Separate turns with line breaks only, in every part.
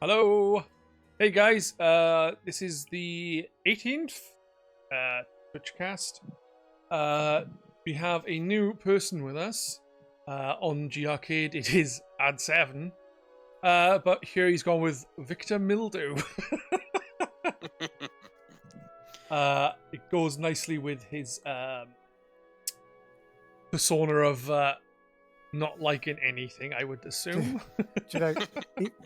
Hello. Hey guys, this is the 18th Twitchcast. We have a new person with us on GRcade. It is Ad7. But here he's gone with Victor Mildew. It goes nicely with his persona of not liking anything, I would assume.
Do you know,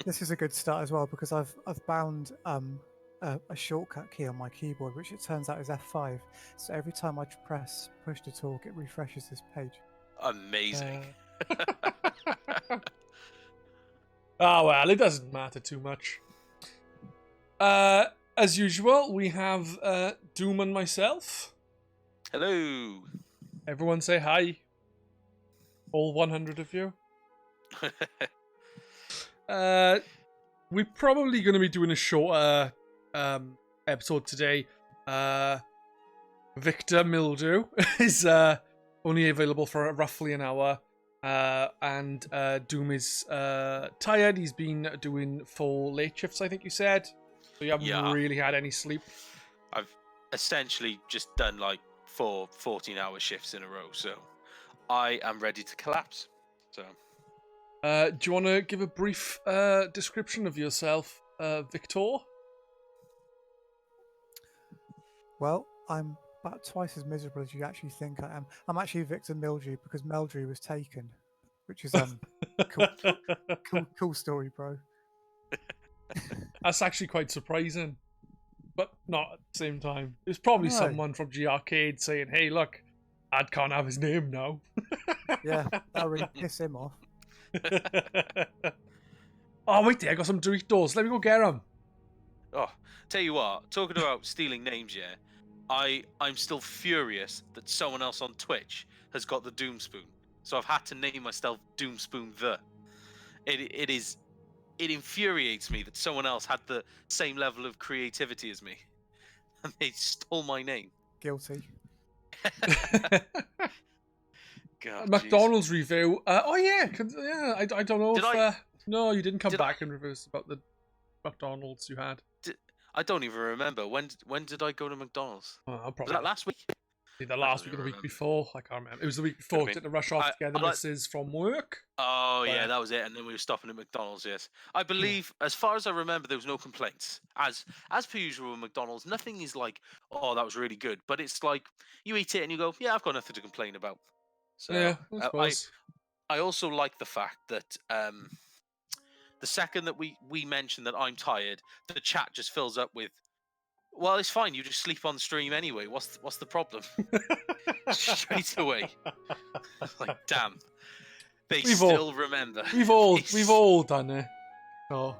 this is a good start as well because I've bound a shortcut key on my keyboard, which it turns out is F5. So every time I press push to talk, it refreshes this page.
Amazing.
Oh well, it doesn't matter too much. As usual, we have Doom and myself.
Hello.
Everyone say hi. All 100 of you. We're probably going to be doing a shorter episode today. Victor Mildew is only available for roughly an hour. And Doom is tired. He's been doing 4 late shifts, I think you said. So you haven't really had any sleep.
I've essentially just done like 4 14-hour shifts in a row, so I am ready to collapse. So,
do you want to give a brief description of yourself, Victor?
Well, I'm about twice as miserable as you actually think I am. I'm actually Victor Mildew because Meldrew was taken, which is cool story, bro.
That's actually quite surprising, but not at the same time. It's probably someone from GRcade saying, "Hey, look, Ad can't have his name now."
Yeah, that'll really piss him off.
Oh, wait there, I got some Doritos. Let me go get them.
oh, tell you what, talking about stealing names, yeah, I'm still furious that someone else on Twitch has got the Doom Spoon. So I've had to name myself Doom Spoon the. It infuriates me that someone else had the same level of creativity as me, and they stole my name.
Guilty.
God,
McDonald's review. I don't know if. No, you didn't come back and reverse about the McDonald's you had.
I don't even remember. When did I go to McDonald's?
Oh,
Was that last week?
Either last week or the week before. I can't remember. It was the week before. We had to rush off to get the missus from work.
Oh, yeah, that was it. And then we were stopping at McDonald's, yes. I believe, as far as I remember, there was no complaints. As per usual with McDonald's, nothing is like, oh, that was really good. But it's like, you eat it and you go, yeah, I've got nothing to complain about. So
yeah, I suppose.
I also like the fact that the second that we mention that I'm tired, the chat just fills up with, well, it's fine. You just sleep on stream anyway. What's the problem? Straight away. Like, damn. They still remember.
We've all done it. Oh,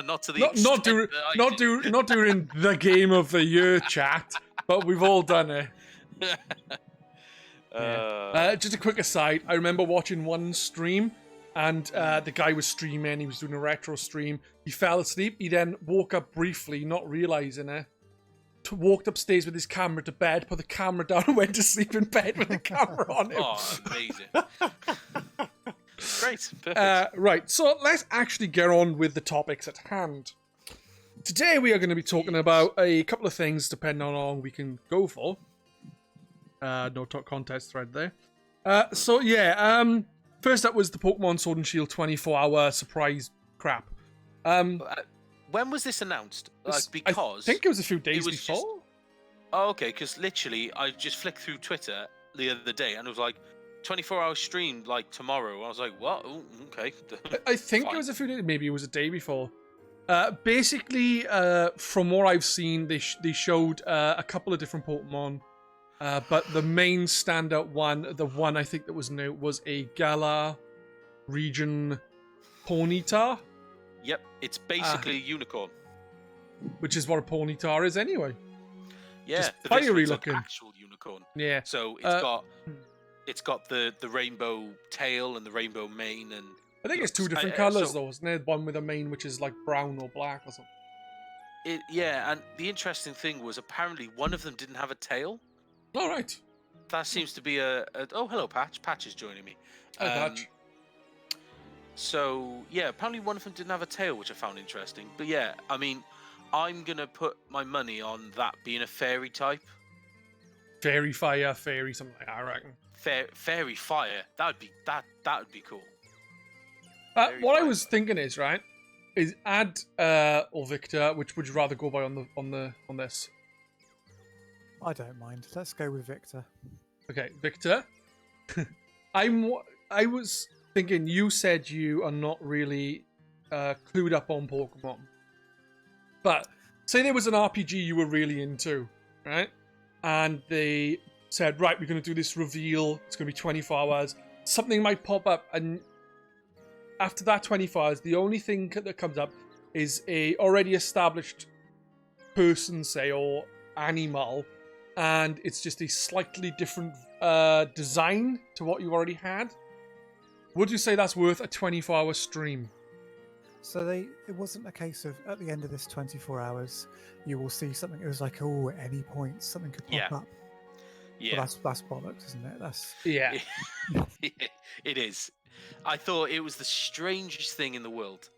not to the extent
not during the game of the year chat, but we've all done it. Just a quick aside. I remember watching one stream. And the guy was streaming, he was doing a retro stream. He fell asleep, he then woke up briefly, not realising it. Walked upstairs with his camera to bed, put the camera down and went to sleep in bed with the camera on him.
Oh, amazing. Great, perfect.
Right, so let's actually get on with the topics at hand. Today we are going to be talking about a couple of things, depending on how long we can go for. No talk contest thread there. First up was the Pokemon Sword and Shield 24-hour surprise crap.
When was this announced? Because
I think it was a few days before.
Oh, okay, because literally I just flicked through Twitter the other day and it was like 24-hour stream like tomorrow. I was like, what? Oh, okay.
I think it was a few days. Maybe it was a day before. Basically, from what I've seen, they showed a couple of different Pokemon. But the main standout one, the one I think that was new, was a Galar region Ponyta.
Yep, it's basically a unicorn.
Which is what a Ponyta is anyway.
Yeah,
just fiery looking.
An actual unicorn.
Yeah.
So it's got the rainbow tail and the rainbow mane, and
I think it's 2 different colours though, isn't it? One with a mane which is like brown or black or something.
Yeah, and the interesting thing was apparently one of them didn't have a tail.
All right.
That seems to be oh, hello, Patch. Patch is joining me.
Hi, Patch.
So yeah, apparently one of them didn't have a tail, which I found interesting. But yeah, I mean, I'm gonna put my money on that being a fairy type.
Fairy fire, fairy something like that, I reckon.
Fairy fire. That would be cool.
What I
fire.
was thinking is right, is add or Victor, which would you rather go by on this?
I don't mind. Let's go with Victor.
Okay, Victor. I was thinking you said you are not really clued up on Pokemon, but say there was an RPG you were really into, right? And they said, right, we're going to do this reveal. It's going to be 24 hours. Something might pop up, and after that 24 hours, the only thing that comes up is a already established person, say, or animal, and it's just a slightly different design to what you already had. Would you say that's worth a 24-hour stream?
So it wasn't a case of at the end of this 24 hours, you will see something. It was like, oh, at any point something could pop up.
Yeah,
well, that's bollocks, isn't it? That's
Yeah.
It is. I thought it was the strangest thing in the world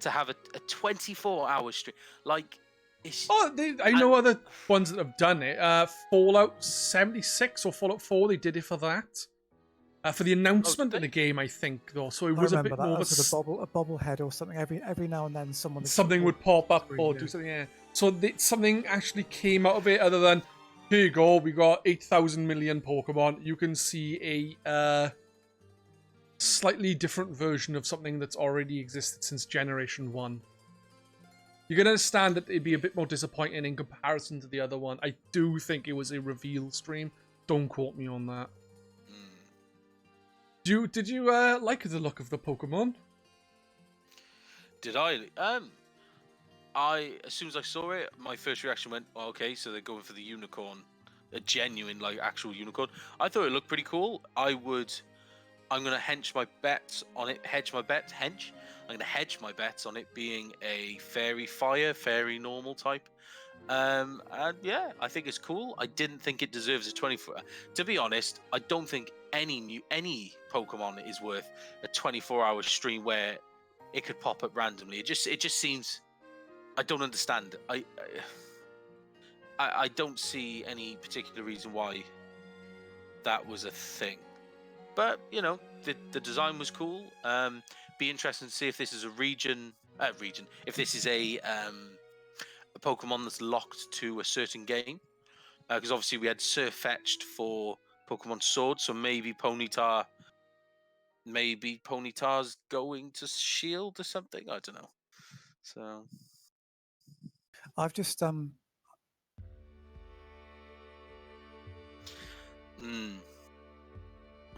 to have a 24-hour stream. Like, it's...
I know other ones that have done it. Fallout 76 or Fallout 4, they did it for that. For the announcement of the game, I think, though. So it was a bit more of
a bobblehead or something. Every now and then,
something would pop up or do something. Yeah. So something actually came out of it, other than, here you go, we got 8,000 million Pokemon. You can see a slightly different version of something that's already existed since Generation 1. You can understand that it'd be a bit more disappointing in comparison to the other one. I do think it was a reveal stream. Don't quote me on that. Did you like the look of the Pokemon?
Did I? As soon as I saw it, my first reaction went, oh, okay, so they're going for the unicorn, a genuine, like, actual unicorn. I thought it looked pretty cool. I'm gonna hedge my bets on it. I'm gonna hedge my bets on it being a fairy fire, fairy normal type. And yeah, I think it's cool. I didn't think it deserves a 24. To be honest, I don't think any Pokemon is worth a 24-hour stream where it could pop up randomly. It just seems. I don't understand. I don't see any particular reason why that was a thing. But you know, the design was cool. Be interesting to see if this is a region. If this is a Pokemon that's locked to a certain game, because obviously we had Surfetched for Pokemon Sword, so maybe Ponyta's going to Shield or something. I don't know. So
I've just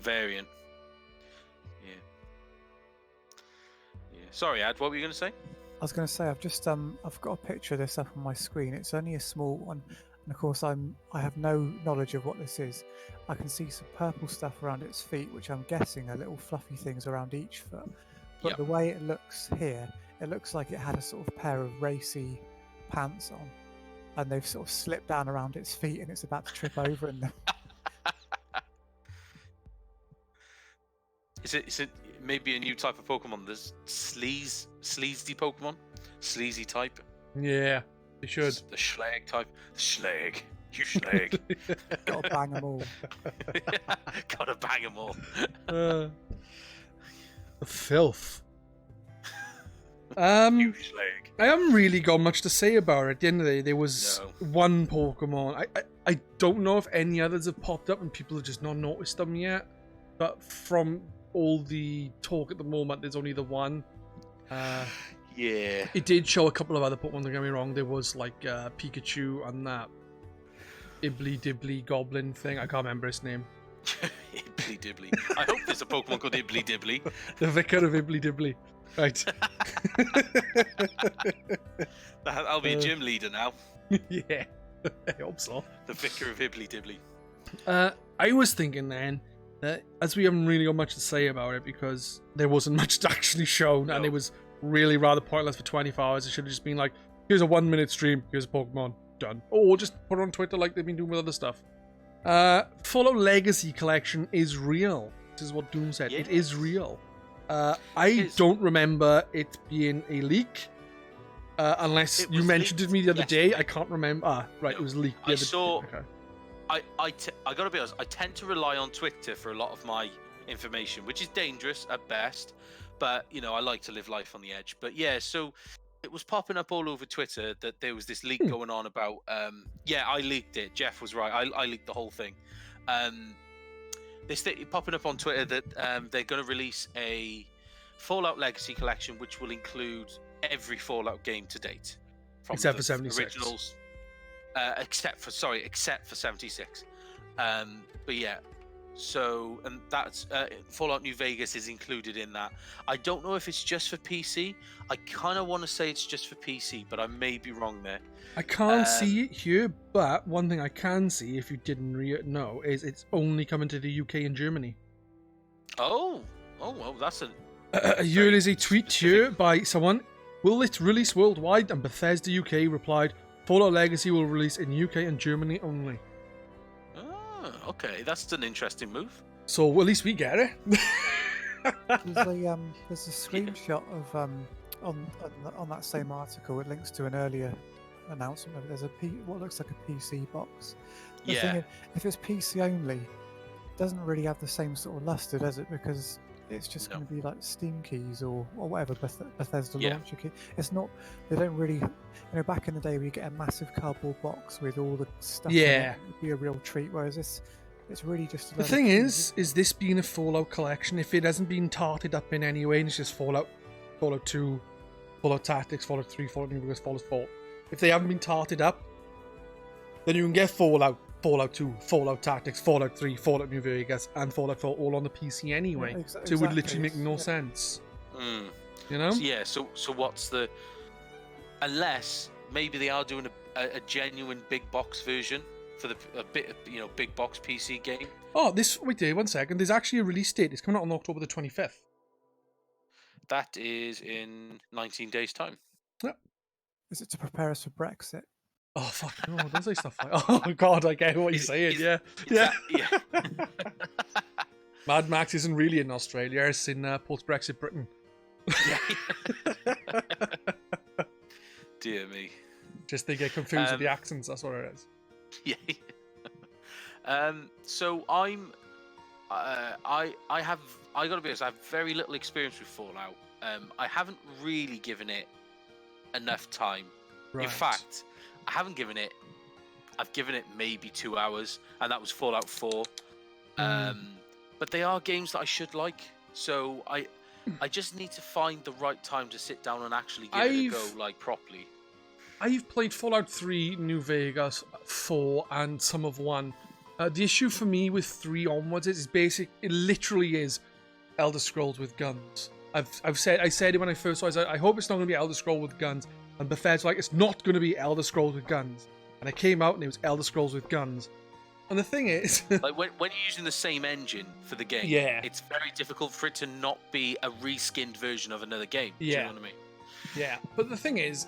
variant. Yeah. Sorry, Ad. What were you going to say?
I was going to say I've got a picture of this up on my screen. It's only a small one, and of course I have no knowledge of what this is. I can see some purple stuff around its feet, which I'm guessing are little fluffy things around each foot. But the way it looks here, it looks like it had a sort of pair of racy pants on, and they've sort of slipped down around its feet, and it's about to trip over in them.
Is it maybe a new type of Pokemon? There's sleazy Pokemon, sleazy type.
Yeah, they should.
The Schlag type. The Schlag. You Schlag.
Gotta bang them all.
Gotta bang them all.
The filth.
You Schlag.
I haven't really got much to say about it. At the end of the day, there was one Pokemon. I don't know if any others have popped up and people have just not noticed them yet. But from all the talk at the moment, there's only the one.
Yeah.
It did show a couple of other Pokemon, don't get me wrong. There was like Pikachu and that Ibbly Dibbly Goblin thing. I can't remember his name.
Ibbly Dibbly. I hope there's a Pokemon called Ibbly Dibbly.
The Vicar of Ibbly Dibbly. Right.
I'll be a gym leader now.
Yeah. I hope so.
The Vicar of Ibbly Dibbly.
I was thinking then that as we haven't really got much to say about it because there wasn't much actually shown and it was really rather pointless for 24 hours. It should have just been like, here's a 1-minute stream, here's a Pokemon, done. Or just put it on Twitter like they've been doing with other stuff. Fallout Legacy Collection is real. This is what Doom said.
Yeah.
It is real. I don't remember it being a leak. Unless you mentioned it to me the other day. I can't remember. Right, no, it was leaked the other day. Okay.
I gotta be honest, I tend to rely on Twitter for a lot of my information, which is dangerous at best, but you know, I like to live life on the edge. But yeah, so it was popping up all over Twitter that there was this leak going on about yeah, I leaked it. Jeff was right. I leaked the whole thing. This thing popping up on Twitter that they're going to release a Fallout Legacy collection, which will include every Fallout game to date, from
except for 76
originals, except for 76. But yeah, so and that's Fallout New Vegas is included in that. I don't know if it's just for PC. I kind of want to say it's just for PC, but I may be wrong there.
I can't see it here, but one thing I can see, if you didn't know, is it's only coming to the UK and Germany.
Oh well, that's
here is a tweet here by someone. Will it release worldwide? And Bethesda UK replied, Fallout Legacy will release in UK and Germany only.
Oh, okay, that's an interesting move.
So at least we get it.
There's a screenshot of on that same article. It links to an earlier announcement. There's what looks like a PC box. The thing is, if it's PC only, it doesn't really have the same sort of luster, does it? Because it's just going to be like Steam keys or whatever Bethesda launcher key. It's not. They don't really. You know, back in the day, we get a massive cardboard box with all the stuff.
Yeah,
it'd be a real treat. Whereas it's really just.
The thing is this being a Fallout collection? If it hasn't been tarted up in any way, and it's just Fallout 2, Fallout Tactics, Fallout 3, Fallout New Vegas, Fallout 4. If they haven't been tarted up, then you can get Fallout 2, Fallout Tactics, Fallout 3, Fallout New Vegas, and Fallout 4 all on the PC anyway. Yeah, so it would literally make no sense. You know?
Yeah. So what's the? Unless maybe they are doing a genuine big box version for a big box PC game.
Oh, wait there, 1 second. There's actually a release date. It's coming out on October the 25th.
That is in 19 days' time.
Yep.
Is it to prepare us for Brexit?
Oh fuck no! Don't say stuff like. Oh god, I get what you're saying. Yeah. Mad Max isn't really in Australia; it's in post-Brexit Britain.
Yeah. Dear me.
Just they get confused with the accents. That's what it is.
Yeah. So I gotta be honest. I have very little experience with Fallout. I haven't really given it enough time.
Right.
In fact, I've given it maybe 2 hours, and that was Fallout 4. But they are games that I should like, so I just need to find the right time to sit down and actually give it a go, like, properly.
I've played Fallout 3, New Vegas, 4, and some of 1. The issue for me with 3 onwards is it literally is Elder Scrolls with guns. I said it when I first saw it. I hope it's not going to be Elder Scrolls with guns. And Bethesda like, it's not going to be Elder Scrolls with guns. And it came out and it was Elder Scrolls with guns. And the thing is...
like when you're using the same engine for the game, it's very difficult for it to not be a reskinned version of another game. Do you know what I mean?
Yeah, but the thing is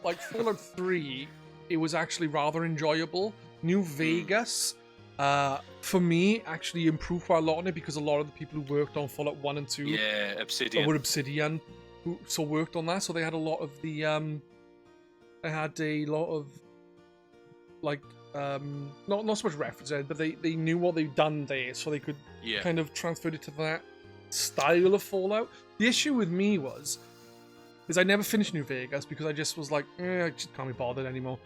like Fallout 3, it was actually rather enjoyable. New Vegas, for me, actually improved quite a lot on it because a lot of the people who worked on Fallout 1 and 2 were Obsidian, who worked on that. So they had a lot of the like not so much references, but they knew what they'd done there, so they could kind of transfer it to that style of Fallout. The issue with me is I never finished New Vegas because I just was like, I just can't be bothered anymore.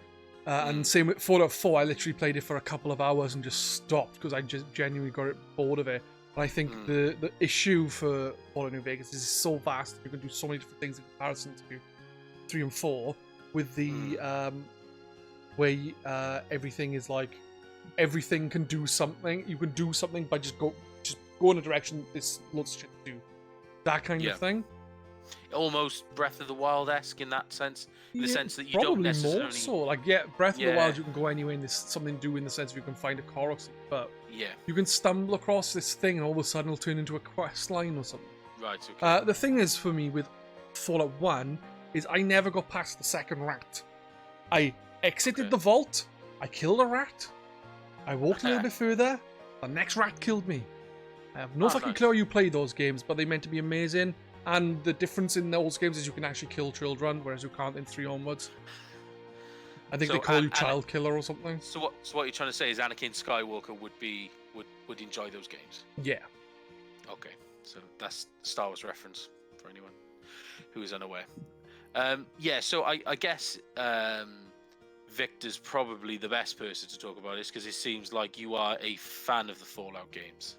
And same with Fallout 4, I literally played it for a couple of hours and just stopped because I just genuinely got bored of it. And I think the issue for Fallout New Vegas is it's so vast. You can do so many different things in comparison to 3 and 4 with the where everything is like everything can do something. You can do something by just go in a direction this lots of shit to do. That kind of thing.
Almost Breath of the Wild-esque in that sense, in the sense that you don't necessarily...
more so. Like, Breath of the Wild, you can go anywhere and there's something to do in the sense you can find a car or something, but you can stumble across this thing and all of a sudden it'll turn into a quest line or something.
Right, okay.
The thing is, for me, with Fallout 1, is I never got past the second rat. I exited the vault, I killed a rat, I walked a little bit further, the next rat killed me. I have no fucking
nice.
clue how you play those games, but they meant to be amazing. And the difference in those games is you can actually kill children, whereas you can't in 3 onwards. I think they call you child killer or something.
So what you're trying to say is Anakin Skywalker would enjoy those games?
Yeah.
Okay, so that's Star Wars reference for anyone who is unaware. Yeah, so I guess Victor's probably the best person to talk about this because it seems like you are a fan of the Fallout games.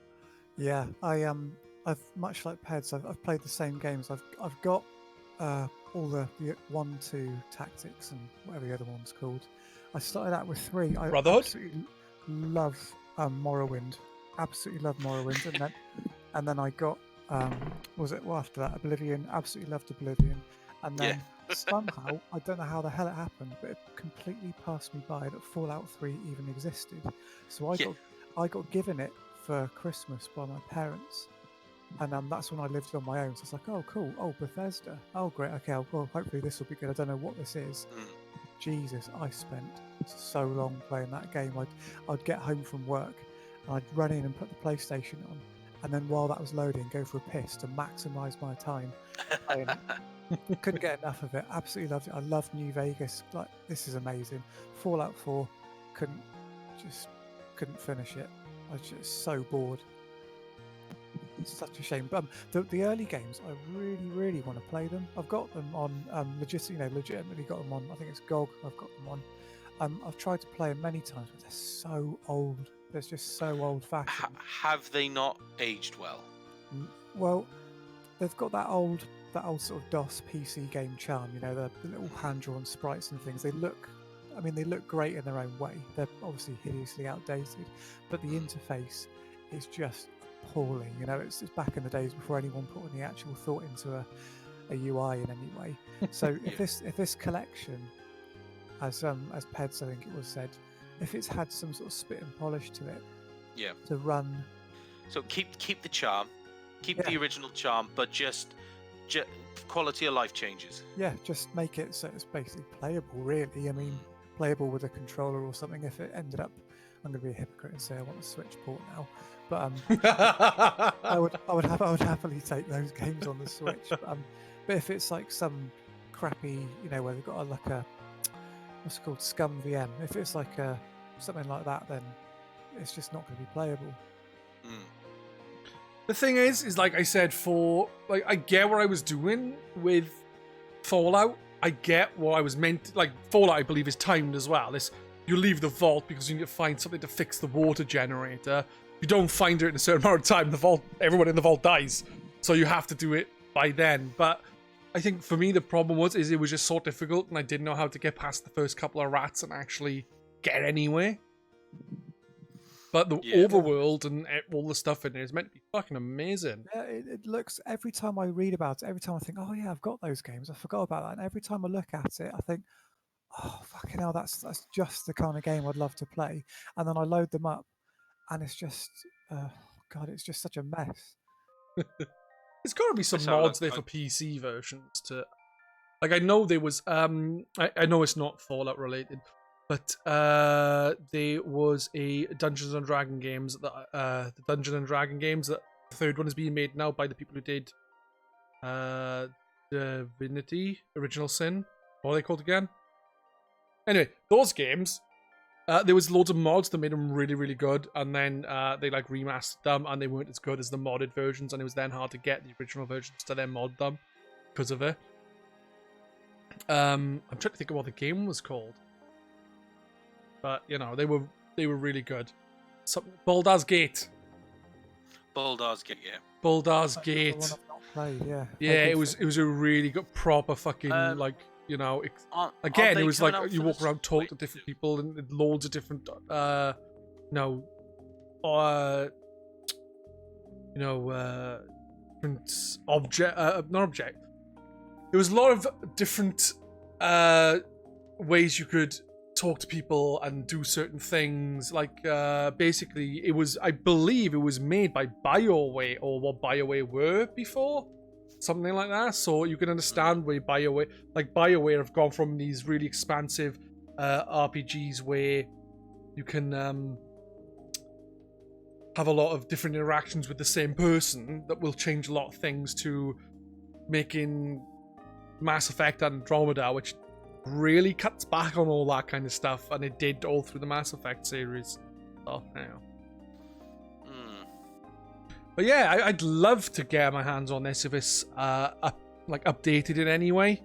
Yeah, I've much like Pedz. I've played the same games. I've got all the 1, 2 tactics and whatever the other one's called. I started out with 3. I
Brotherhood?
absolutely love Morrowind. Absolutely love Morrowind, and then I got after that Oblivion. Absolutely loved Oblivion, and then somehow I don't know how the hell it happened, but it completely passed me by that Fallout 3 even existed. So I got given it for Christmas by my parents. And that's when I lived on my own. So it's like, oh, cool. Oh, Bethesda. Oh, great. Okay, well, hopefully this will be good. I don't know what this is. Jesus, I spent so long playing that game. I'd get home from work and I'd run in and put the PlayStation on. And then while that was loading, go for a piss to maximise my time. Couldn't get enough of it. Absolutely loved it. I loved New Vegas. Like, this is amazing. Fallout 4, couldn't finish it. I was just so bored. It's such a shame. But the early games, I really, really want to play them. I've got them on legitimately got them on. I think it's GOG. I've got them on. I've tried to play them many times, but they're so old. They're just so old-fashioned.
Have they not aged well?
Well, they've got that old sort of DOS PC game charm. You know, the little hand-drawn sprites and things. They look great in their own way. They're obviously hideously outdated, but the interface is just appalling. You know, it's back in the days before anyone put any actual thought into a UI in any way. So if this collection, as Pedz I think it was said, if it's had some sort of spit and polish to it, to run. So
keep the charm, the original charm, but just quality of life changes.
Yeah, just make it so it's basically playable. Really, I mean, playable with a controller or something. If it ended up, I'm going to be a hypocrite and say I want a Switch port now. But I would happily take those games on the Switch. But if it's like some crappy, you know, where they've got like a what's it called, Scum VM. If it's like something like that, then it's just not going to be playable.
The thing is like I said, I get what I was doing with Fallout. I get what I was meant to, like Fallout. I believe is timed as well. You leave the vault because you need to find something to fix the water generator. If you don't find it in a certain amount of time, everyone in the vault dies. So you have to do it by then. But I think for me, the problem was it was just so difficult and I didn't know how to get past the first couple of rats and actually get anywhere. But the overworld and all the stuff in there is meant to be fucking amazing.
Yeah, it looks, every time I read about it, every time I think, oh yeah, I've got those games. I forgot about that. And every time I look at it, I think, oh, fucking hell, that's just the kind of game I'd love to play. And then I load them up and it's just, God, it's just such a mess.
There's got to be some mods there for PC versions to... Like, I know there was... I know it's not Fallout related, but there was a Dungeons and Dragons games, the Dungeons and Dragons games, that the third one is being made now by the people who did Divinity, Original Sin. What are they called again? Anyway, those games, there was loads of mods that made them really, really good, and then they like remastered them, and they weren't as good as the modded versions, and it was then hard to get the original versions to then mod them because of it. I'm trying to think of what the game was called, but you know, they were really good. Baldur's Gate.
Baldur's Gate, yeah.
Baldur's Gate.
The one I've not played, yeah.
Yeah, it was a really good, proper fucking like. You know, again, it was like you walk around, talk to different people, and loads of different, different not object. There was a lot of different ways you could talk to people and do certain things. Like, basically, I believe it was made by BioWare, or what BioWare were before. Something like that, so you can understand where BioWare have gone from these really expansive RPGs where you can have a lot of different interactions with the same person that will change a lot of things to making Mass Effect Andromeda, which really cuts back on all that kind of stuff, and it did all through the Mass Effect series. So, anyhow. But yeah, I'd love to get my hands on this if it's updated in any way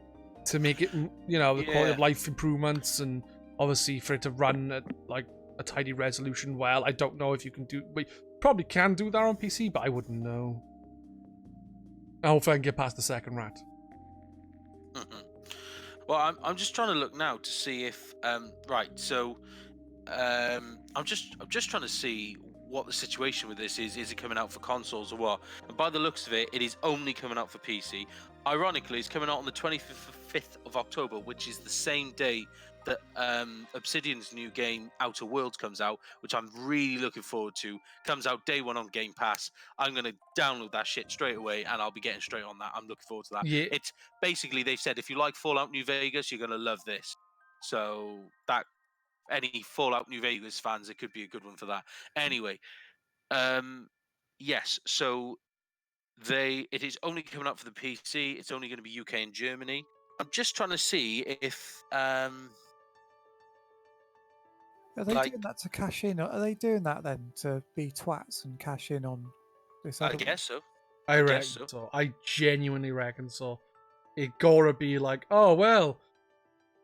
to make it, the quality of life improvements, and obviously for it to run at like a tidy resolution well. I don't know if you can do, we probably can do that on PC, but I wouldn't know. Hopefully I can get past the second rat.
Well, I'm just trying to look now to see if right. So I'm just trying to see what the situation with this is. Is it coming out for consoles or what? And by the looks of it, it is only coming out for PC. Ironically, it's coming out on the 25th of October, which is the same day that Obsidian's new game Outer Worlds comes out, which I'm really looking forward to. Comes out day one on Game Pass. I'm going to download that shit straight away, and I'll be getting straight on that. I'm looking forward to that.
Yeah.
It's basically, they've said, if you like Fallout New Vegas, you're going to love this. So that any Fallout New Vegas fans, it could be a good one for that. Anyway, yes, so it is only coming out for the PC. It's only going to be UK and Germany. I'm just trying to see if
Are they doing that to cash in? Or are they doing that then to be twats and cash in on this?
I guess so.
I reckon so. I genuinely reckon so. It gotta be like, oh well,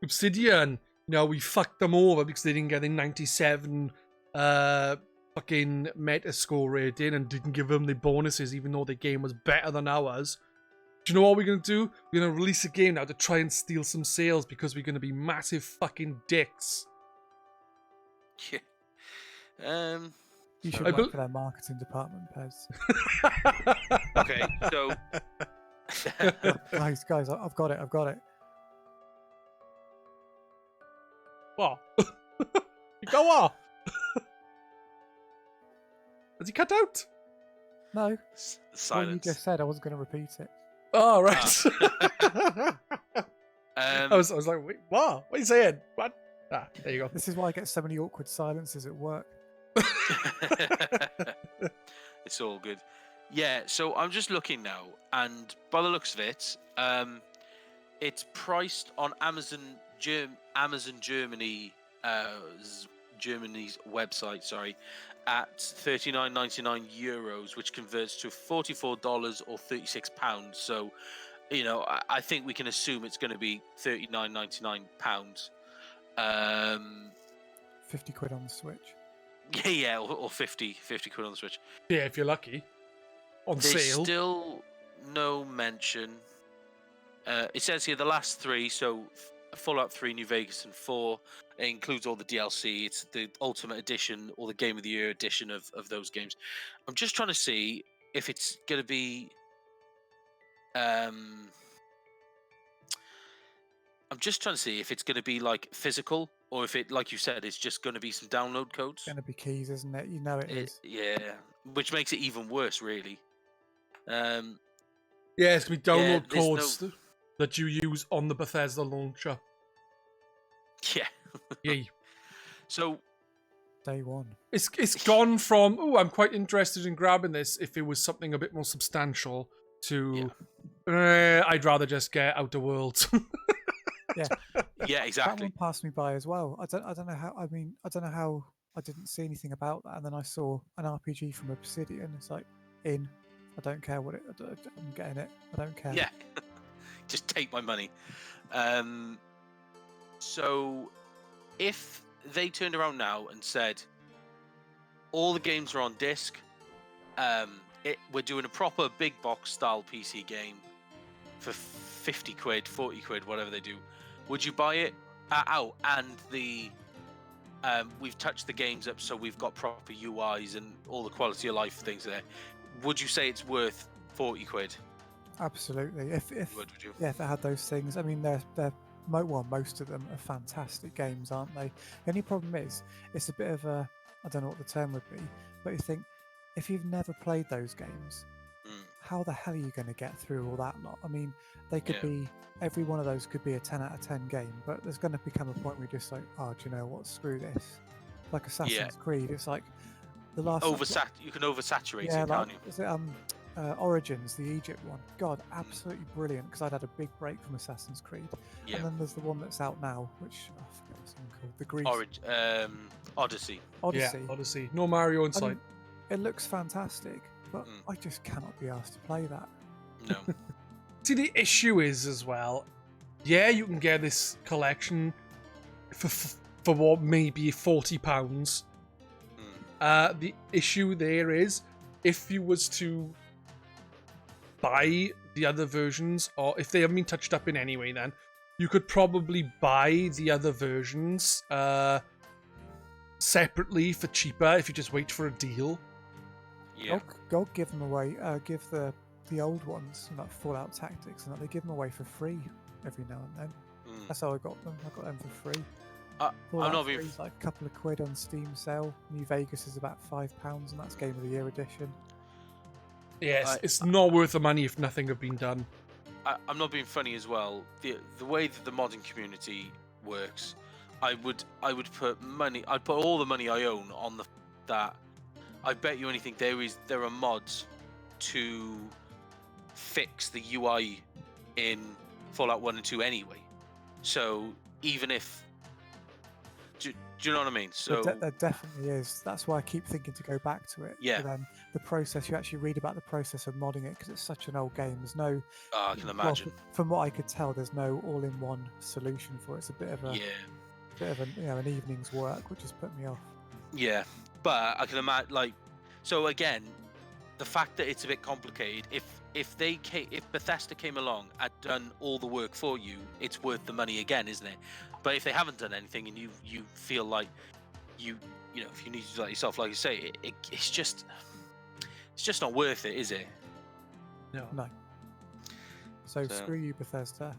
Obsidian, we fucked them over because they didn't get a 97 fucking Metascore rating and didn't give them the bonuses, even though the game was better than ours. Do you know what we're gonna do? We're gonna release a game now to try and steal some sales because we're gonna be massive fucking dicks.
Yeah.
You should work for their marketing department, Pez.
Okay, so
guys, I've got it.
What? Go on. Has he cut out?
No.
Silence.
What you just said, I wasn't going to repeat it.
Oh, right. I was like, wait, what? What are you saying? What? Ah, there you go.
This is why I get so many awkward silences at work.
It's all good. Yeah, so I'm just looking now, and by the looks of it, it's priced on Amazon Germany, Germany's website, sorry, at €39.99, which converts to $44 or £36. So, I think we can assume it's going to be £39.99.
50 quid on the Switch.
Yeah, or 50 quid on the Switch.
Yeah, if you're lucky. On
There's
sale.
Still no mention. It says here the last three, so Fallout 3, New Vegas, and 4. It includes all the DLC. It's the Ultimate Edition or the Game of the Year edition of those games. I'm just trying to see if it's going to be... I'm just trying to see if it's going to be like physical, or if it, like you said, it's just going to be some download codes.
It's going to be keys, isn't it? You know it is.
Yeah, which makes it even worse, really.
Yeah, it's going to be download codes that you use on the Bethesda launcher.
Yeah.
Yeah.
So,
day one.
It's gone from, I'm quite interested in grabbing this if it was something a bit more substantial, to I'd rather just get Outer Worlds.
Yeah, exactly.
That one passed me by as well. I don't know how. I don't know how I didn't see anything about that, and then I saw an RPG from Obsidian. It's like, I don't care what I'm getting it. I don't care.
Yeah, just take my money. So, if they turned around now and said, all the games are on disc, we're doing a proper big box style PC game for 50 quid, 40 quid, whatever they do, would you buy it? And we've touched the games up, so we've got proper UIs and all the quality of life things there. Would you say it's worth 40 quid?
Absolutely. If
would you?
Yeah, if it had those things. I mean, most of them are fantastic games, aren't they? The only problem is, it's a bit of a, I don't know what the term would be, but you think, if you've never played those games, how the hell are you going to get through all that lot? I mean, they could be, every one of those could be a 10 out of 10 game, but there's going to become a point where you're just like, oh, do you know what, screw this. Like Assassin's Creed, it's like, The last
You can oversaturate
yeah,
it,
like,
can't you?
is it Origins, the Egypt one? God, absolutely brilliant. Because I'd had a big break from Assassin's Creed,
Yeah.
and then there's the one that's out now, which I forget what's it called. The Greece
Odyssey.
Odyssey.
Yeah, Odyssey. No Mario in
I
sight.
mean, it looks fantastic, but I just cannot be asked to play that.
No.
See, the issue is as well. Yeah, you can get this collection for what maybe £40. The issue there is if you was to buy the other versions, or if they haven't been touched up in any way, then you could probably buy the other versions separately for cheaper if you just wait for a deal.
Yeah.
Go give them away. Give the old ones, like Fallout Tactics, and they give them away for free every now and then. That's how I got them. I got them for free.
I'm not being...
like a couple of quid on Steam sale. New Vegas is about £5, and that's Game of the Year edition.
Yes, it's not worth the money if nothing had been done.
I'm not being funny as well. The way that the modding community works, I would put money. I'd put all the money I own on that. I bet you anything there are mods to fix the UI in Fallout 1 and 2 anyway. So even if, do you know what I mean? So
there definitely is. That's why I keep thinking to go back to it.
Yeah.
But then the process, you actually read about the process of modding it because it's such an old game. There's no.
I can imagine.
Well, from what I could tell, there's no all-in-one solution for it. It's a bit of an evening's work, which has put me off.
Yeah, but I can imagine so again, the fact that it's a bit complicated. If Bethesda came along and done all the work for you, it's worth the money again, isn't it? But if they haven't done anything and you feel like you know if you need to do that yourself, like you say, it's just not worth it, is it?
No.
So screw you, Bethesda.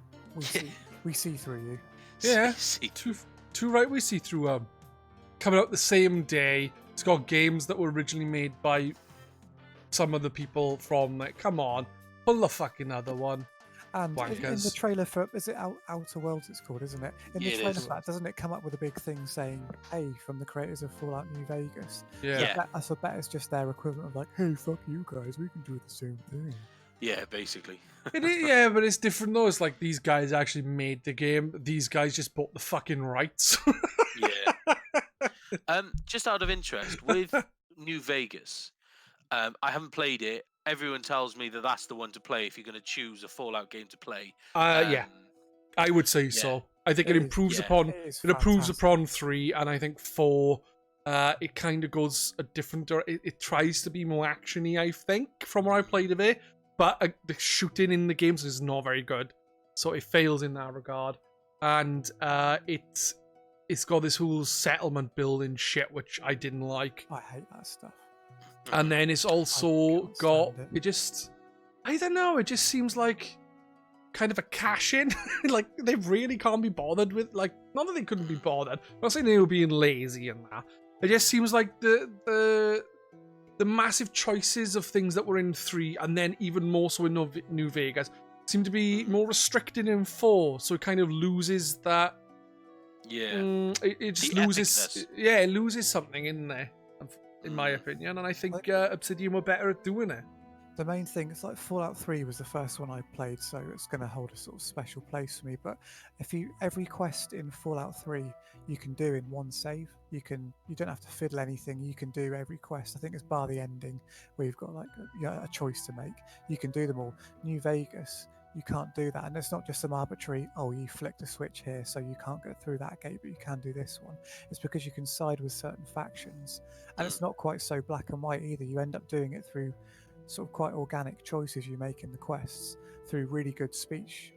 We see through you.
Yeah, too right. We see through coming out the same day. It's got games that were originally made by some of the people from, like, come on, pull the fucking other one.
And in the trailer for, is it Outer Worlds it's called, isn't it? In the trailer for that, doesn't it come up with a big thing saying, hey, from the creators of Fallout New Vegas?
Yeah.
I bet it's just their equivalent of like, hey, fuck you guys, we can do the same thing.
Yeah, basically.
It is, yeah, but it's different though. It's like these guys actually made the game. These guys just bought the fucking rights.
Yeah. Just out of interest, with New Vegas, I haven't played it. Everyone tells me that that's the one to play if you're going to choose a Fallout game to play.
Yeah, I would say so. I think it improves upon 3, and I think 4. It kind of goes a different. It tries to be more actiony, I think, from what I played of it. But the shooting in the games is not very good, so it fails in that regard. And it's got this whole settlement building shit, which I didn't like.
I hate that stuff.
And then it's also got I don't know. It just seems like kind of a cash in. Like they really can't be bothered with, like, not that they couldn't be bothered. I'm not saying they were being lazy and that. It just seems like the massive choices of things that were in 3, and then even more so in New Vegas, seem to be more restricted in 4. So it kind of loses that.
Yeah.
It just loses. Yeah, it loses something in there, in my opinion. And I think Obsidian were better at doing it.
The main thing is, like, Fallout 3 was the first one I played, so it's going to hold a sort of special place for me. But every quest in Fallout 3 you can do in one save. You don't have to fiddle anything. You can do every quest. I think it's bar the ending where you've got like a choice to make. You can do them all. New Vegas, you can't do that, and it's not just some arbitrary, oh, you flicked a switch here so you can't get through that gate, but you can do this one. It's because you can side with certain factions, and it's not quite so black and white either. You end up doing it through sort of quite organic choices you make in the quests, through really good speech,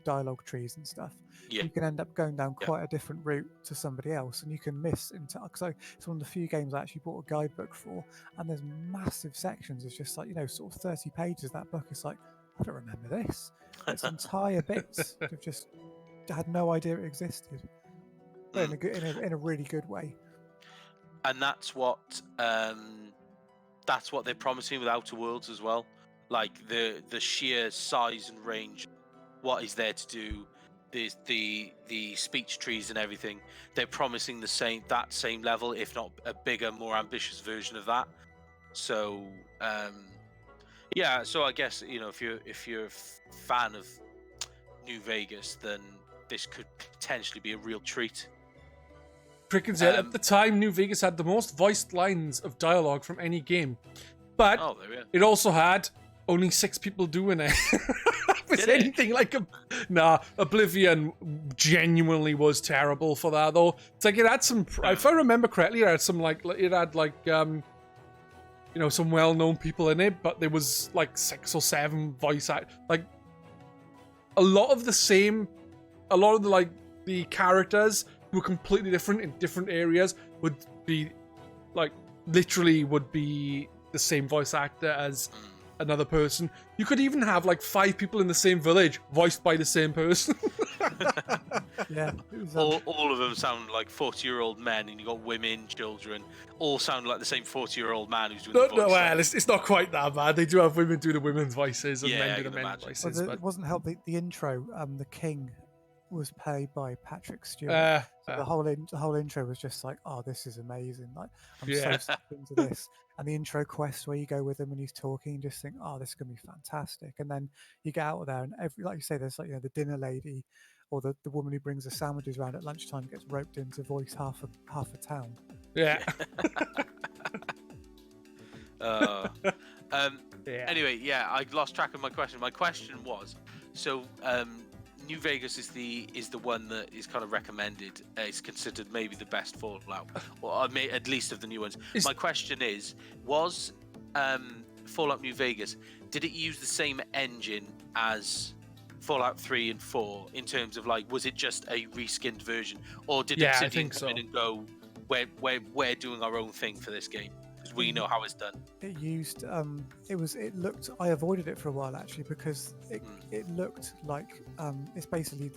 dialogue trees and stuff. You can end up going down quite a different route to somebody else, and you can miss so it's one of the few games I actually bought a guidebook for, and there's massive sections. It's just like, sort of 30 pages. That book is like, I don't remember this. It's entire bits of just, I had no idea it existed, but in a really good way.
And that's what they're promising with Outer Worlds as well. Like the sheer size and range, what is there to do. the speech trees and everything, they're promising that same level, if not a bigger, more ambitious version of that. So yeah, so I guess if you're a fan of New Vegas, then this could potentially be a real treat.
Cricket said at the time, New Vegas had the most voiced lines of dialogue from any game, but it also had only 6 people doing it. Was anything like Oblivion genuinely was terrible for that though. It's like it had some, if I remember correctly, it had some some well-known people in it, but there was like 6 or 7 voice act, like a lot of the characters who were completely different in different areas would be like literally would be the same voice actor as another person. You could even have like 5 people in the same village voiced by the same person.
Yeah.
All of them sound like 40-year-old men, and you got women, children, all sound like the same 40-year-old man who's doing the voice.
No, well, it's not quite that bad. They do have women do the women's voices and men do the men's voices.
Well, it wasn't helped the intro. The king was played by Patrick Stewart. So the whole intro was just like, oh, this is amazing. Like, I'm so stuck into this. And the intro quest where you go with him and he's talking, you just think, oh, this is gonna be fantastic. And then you get out of there, and like you say, there's like the dinner lady, or the woman who brings the sandwiches around at lunchtime gets roped in to voice half a town.
Yeah.
Anyway, I lost track of my question. My question was, so New Vegas is the one that is kind of recommended. It's considered maybe the best Fallout, or at least of the new ones. My question is, was Fallout New Vegas, did it use the same engine as Fallout 3 and 4 in terms of like, was it just a reskinned version, or did Obsidian come in and go, we're doing our own thing for this game because we know how it's done?
It used I avoided it for a while actually, because it looked like it's basically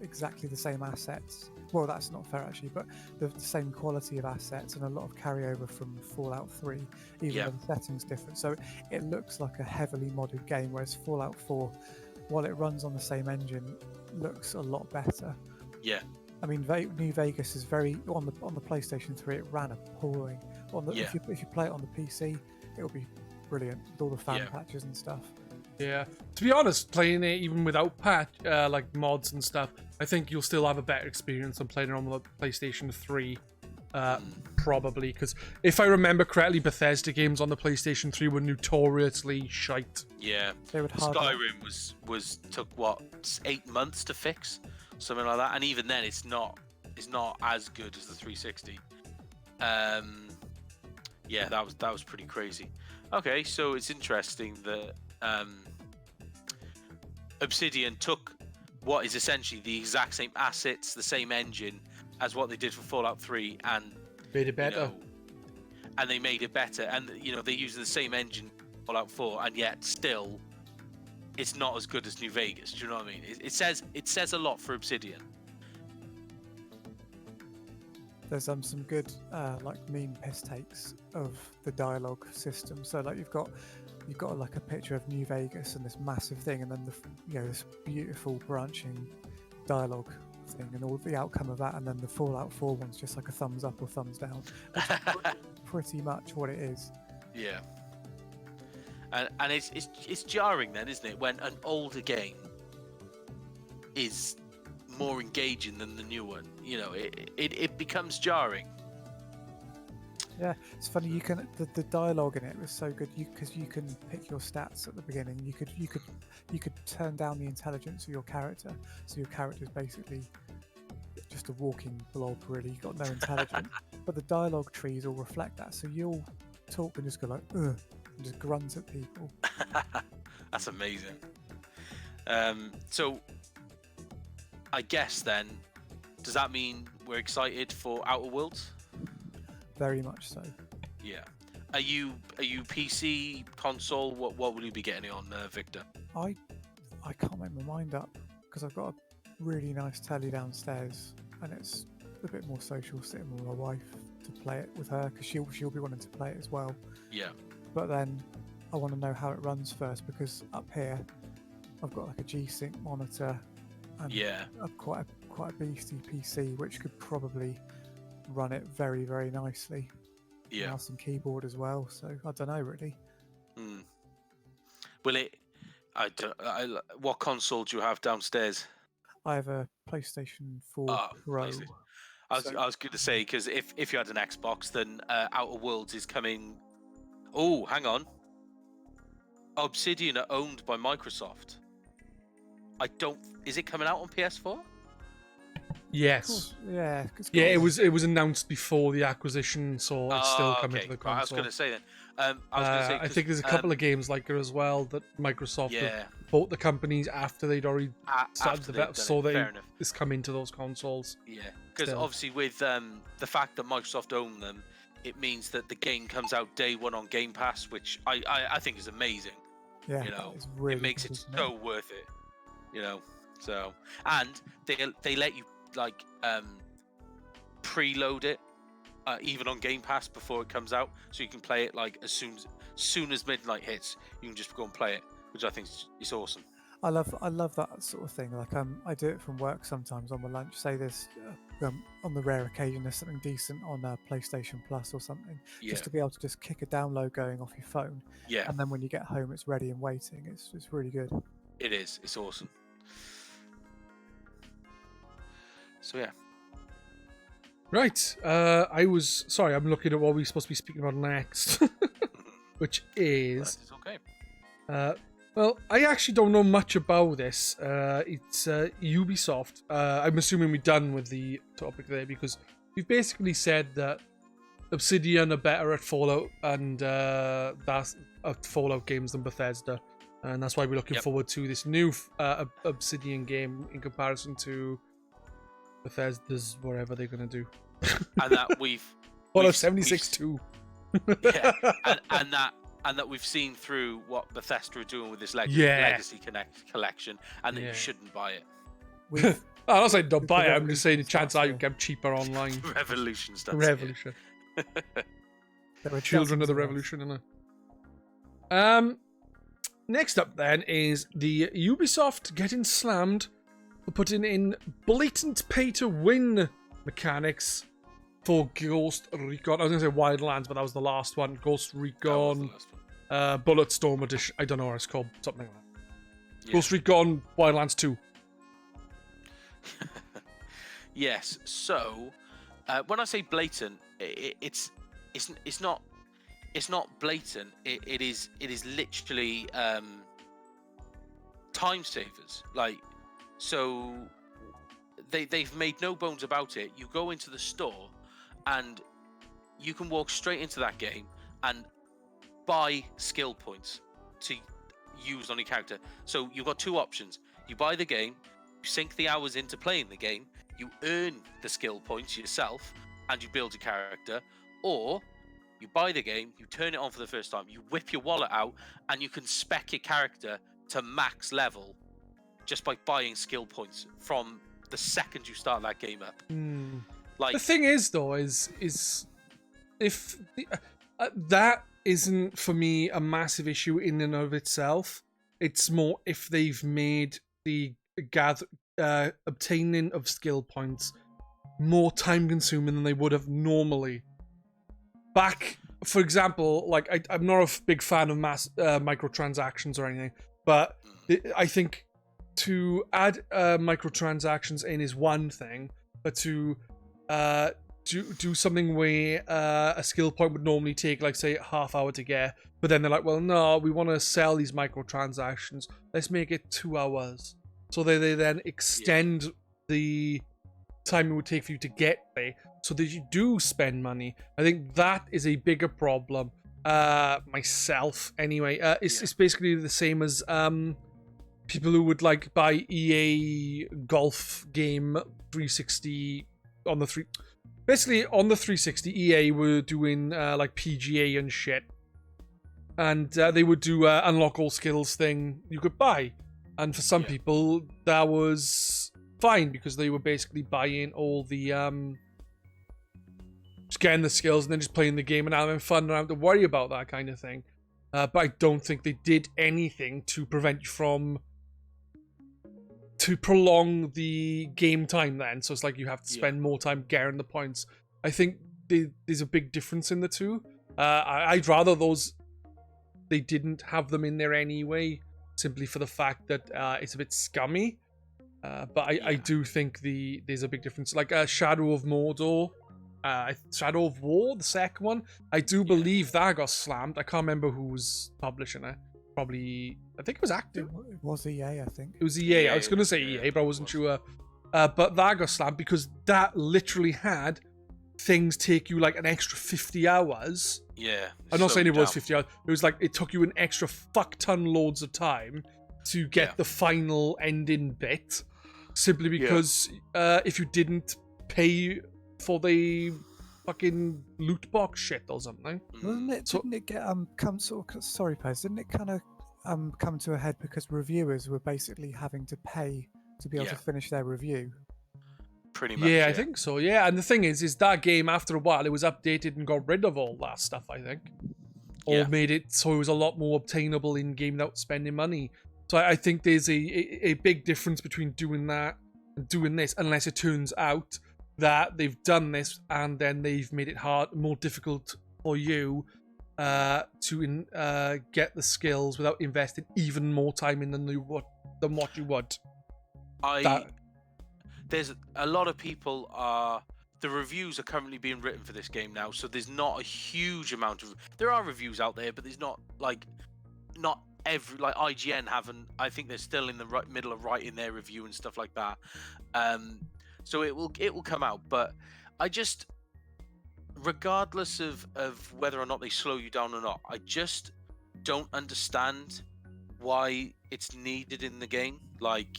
exactly the same assets. Well, that's not fair actually, but the same quality of assets and a lot of carryover from Fallout 3, even though the setting's different. So it looks like a heavily modded game, whereas Fallout 4, while it runs on the same engine, looks a lot better. Yeah. I mean, New Vegas is very on the PlayStation 3. It ran appalling. If you play it on the PC, it'll be brilliant with all the fan patches and stuff.
Yeah. To be honest, playing it even without like mods and stuff, I think you'll still have a better experience than playing it on the PlayStation 3. Probably, because if I remember correctly, Bethesda games on the PlayStation 3 were notoriously shite.
Yeah, Skyrim was took what 8 months to fix, something like that, and even then it's not as good as the 360. Yeah, that was pretty crazy. Okay, so it's interesting that Obsidian took what is essentially the exact same assets, the same engine as what they did for Fallout 3, and
made it better.
And they made it better, and they use the same engine for Fallout 4, and yet still, it's not as good as New Vegas. Do you know what I mean? It says a lot for Obsidian.
There's some good like meme piss takes of the dialogue system. So like you've got like a picture of New Vegas and this massive thing, and then this beautiful branching dialogue thing, and all the outcome of that, and then the Fallout 4 one's just like a thumbs up or thumbs down. That's pretty much what it is.
Yeah. And it's jarring then, isn't it, when an older game is more engaging than the new one? It becomes jarring.
Yeah, it's funny. You can the dialogue in it was so good because you can pick your stats at the beginning. You could turn down the intelligence of your character, so your character's basically just a walking blob. Really, you've got no intelligence. But the dialogue trees will reflect that, so you'll talk and just go like ugh, and just grunt at people.
That's amazing. So I guess then, does that mean we're excited for Outer Worlds?
Very much so.
Yeah. Are you PC, console? What will you be getting it on, Victor?
I can't make my mind up because I've got a really nice telly downstairs, and it's a bit more social sitting with my wife to play it with her because she'll be wanting to play it as well.
Yeah.
But then I want to know how it runs first, because up here I've got like a G-Sync monitor and
Yeah.
quite a beastie PC, which could probably run it very, very nicely.
Yeah.
Mouse and keyboard as well. So I don't know really.
Will it? What console do you have downstairs?
I have a PlayStation 4
Oh,
Pro.
PlayStation. I was going to say, because if you had an Xbox, then Outer Worlds is coming. Oh, hang on. Obsidian are owned by Microsoft. Is it coming out on PS4?
Yes.
Yeah.
Yeah, it was announced before the acquisition, so it's still coming to the console.
Right, I was going to say then.
I think there's a couple of games like it as well that Microsoft have bought the companies after they'd already started developing, so it's come into those consoles.
Yeah, because obviously with the fact that Microsoft own them, it means that the game comes out day one on Game Pass, which I think is amazing.
Yeah,
you know,
really
it makes it so worth it. You know, so and they let you like preload it even on Game Pass before it comes out, so you can play it like as soon as midnight hits, you can just go and play it, which I think is awesome.
I love that sort of thing. Like I do it from work sometimes on my lunch. Say there's on the rare occasion there's something decent on PlayStation Plus or something, just to be able to just kick a download going off your phone.
Yeah.
And then when you get home, it's ready and waiting. It's really good.
It is. It's awesome. So yeah.
Right. Sorry, I'm looking at what we're supposed to be speaking about next, which is.
That is okay.
Well, I actually don't know much about this. It's Ubisoft. I'm assuming we're done with the topic there because we've basically said that Obsidian are better at Fallout and that's Fallout games than Bethesda, and that's why we're looking forward to this new Obsidian game in comparison to Bethesda's whatever they're gonna do.
And that
Fallout 76 too.
Yeah, and that we've seen through what Bethesda are doing with this Legacy collection, and that you shouldn't buy it.
I'm not saying don't buy it. I'm just saying the chance are you get cheaper online.
Revolution stuff.
Revolution. Children of the Revolution, isn't it? Next up then is the Ubisoft getting slammed for putting in blatant pay-to-win mechanics for Ghost Recon. I was going to say Wildlands, but that was the last one. Ghost Recon, Bulletstorm Edition. I don't know what it's called. Something like that. Yeah. Ghost Recon Wildlands 2.
Yes. So, when I say blatant, it's not blatant. It is literally time savers. Like, so they've made no bones about it. You go into the store and you can walk straight into that game and buy skill points to use on your character. So you've got two options. You buy the game, you sink the hours into playing the game, you earn the skill points yourself, and you build a character. Or you buy the game, you turn it on for the first time, you whip your wallet out, and you can spec your character to max level just by buying skill points from the second you start that game up. Like,
the thing is, though, is if that isn't for me a massive issue in and of itself. It's more if they've made the obtaining of skill points more time consuming than they would have normally. Back, for example, like I'm not a big fan of microtransactions or anything, but I think to add microtransactions in is one thing, but to do something where a skill point would normally take, like, say, a half hour to get, but then they're like, well, no, we want to sell these microtransactions. Let's make it 2 hours. So they then extend the time it would take for you to get there, so that you do spend money. I think that is a bigger problem. Myself, anyway. It's basically the same as people who would like buy EA golf game 360 on the basically on the 360. EA were doing like PGA and shit, and they would do unlock all skills thing you could buy, and for some people that was fine because they were basically buying all the just getting the skills and then just playing the game and having fun and not having to worry about that kind of thing. But I don't think they did anything to prevent you from to prolong the game time then, so it's like you have to spend more time getting the points. I think there's a big difference in the two. I'd rather they didn't have them in there anyway, simply for the fact that it's a bit scummy. But I do think there's a big difference. Like Shadow of Mordor, Shadow of War, the second one, I do believe that got slammed. I can't remember who was publishing it. Probably, I think it was Active.
It was EA, I think.
It was EA. I was going to say EA, but I wasn't sure. But that got slammed because that literally had things take you like an extra 50 hours.
Yeah.
I'm not saying it was 50 hours. It was like it took you an extra fuck ton loads of time to get the final ending bit, simply because if you didn't pay for the fucking loot box shit or something.
Wasn't it? Didn't it get sorry, Pez, didn't it kind of come to a head because reviewers were basically having to pay to be able to finish their review?
Pretty much.
Yeah, I think so. Yeah, and the thing is that game after a while it was updated and got rid of all that stuff. I think, or made it so it was a lot more obtainable in game without spending money. So I think there's a big difference between doing that and doing this, unless it turns out that they've done this and then they've made it more difficult for you to get the skills without investing even more time in than what you would.
There's a lot of people the reviews are currently being written for this game now, so there's not a huge amount of. There are reviews out there, but there's not every, like IGN haven't. I think they're still in the middle of writing their review and stuff like that. So it will come out, but I just, regardless of whether or not they slow you down or not, I just don't understand why it's needed in the game. Like,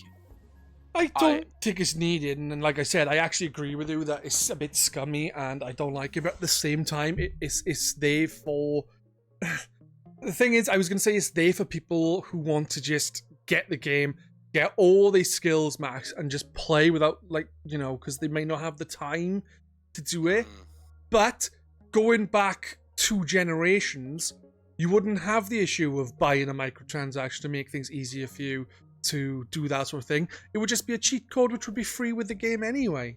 I don't think it's needed, and like I said, I actually agree with you that it's a bit scummy, and I don't like it. But at the same time, it's there for. The thing is, I was going to say it's there for people who want to just get the game, get all these skills max, and just play without, like, because they may not have the time to do it. But going back 2 generations, you wouldn't have the issue of buying a microtransaction to make things easier for you to do that sort of thing. It would just be a cheat code which would be free with the game anyway.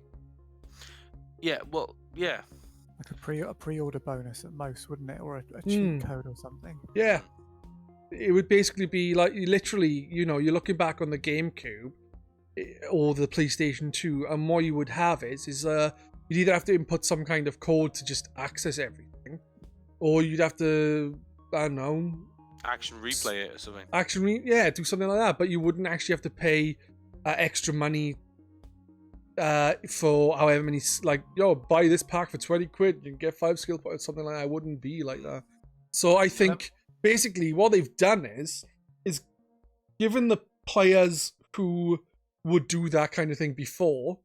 Yeah, well, yeah.
Like a pre-order bonus at most, wouldn't it? Or a cheat code or something.
Yeah. It would basically be like, literally, you're looking back on the GameCube or the PlayStation 2, and what you would have is you'd either have to input some kind of code to just access everything, or you'd have to, I don't know,
action replay it or something.
Do something like that, but you wouldn't actually have to pay extra money for however many, like, buy this pack for 20 quid, you can get 5 skill points, something like that. It wouldn't be like that. So I think basically what they've done is given the players who would do that kind of thing before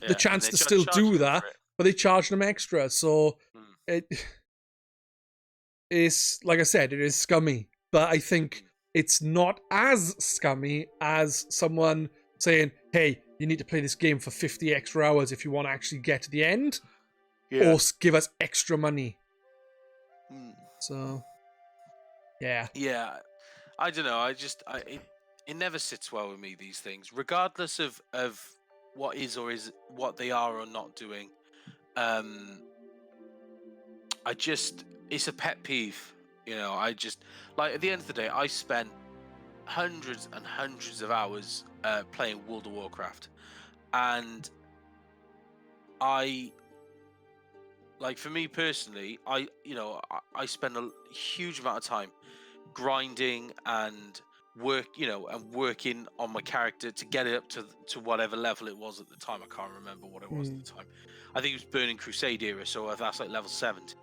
the chance to still do that, but they charge them extra. So it's, like I said, it is scummy, but I think it's not as scummy as someone saying, hey, you need to play this game for 50 extra hours if you want to actually get to the end, or give us extra money. So, yeah.
Yeah, I don't know. It never sits well with me, these things, regardless of what is or is what they are or not doing. It's a pet peeve. I just, like, at the end of the day, I spent hundreds and hundreds of hours playing World of Warcraft, and for me personally, I spend a huge amount of time grinding and working on my character to get it up to whatever level it was at the time. I can't remember what it was at the time. I think it was Burning Crusade era, so that's like level 70.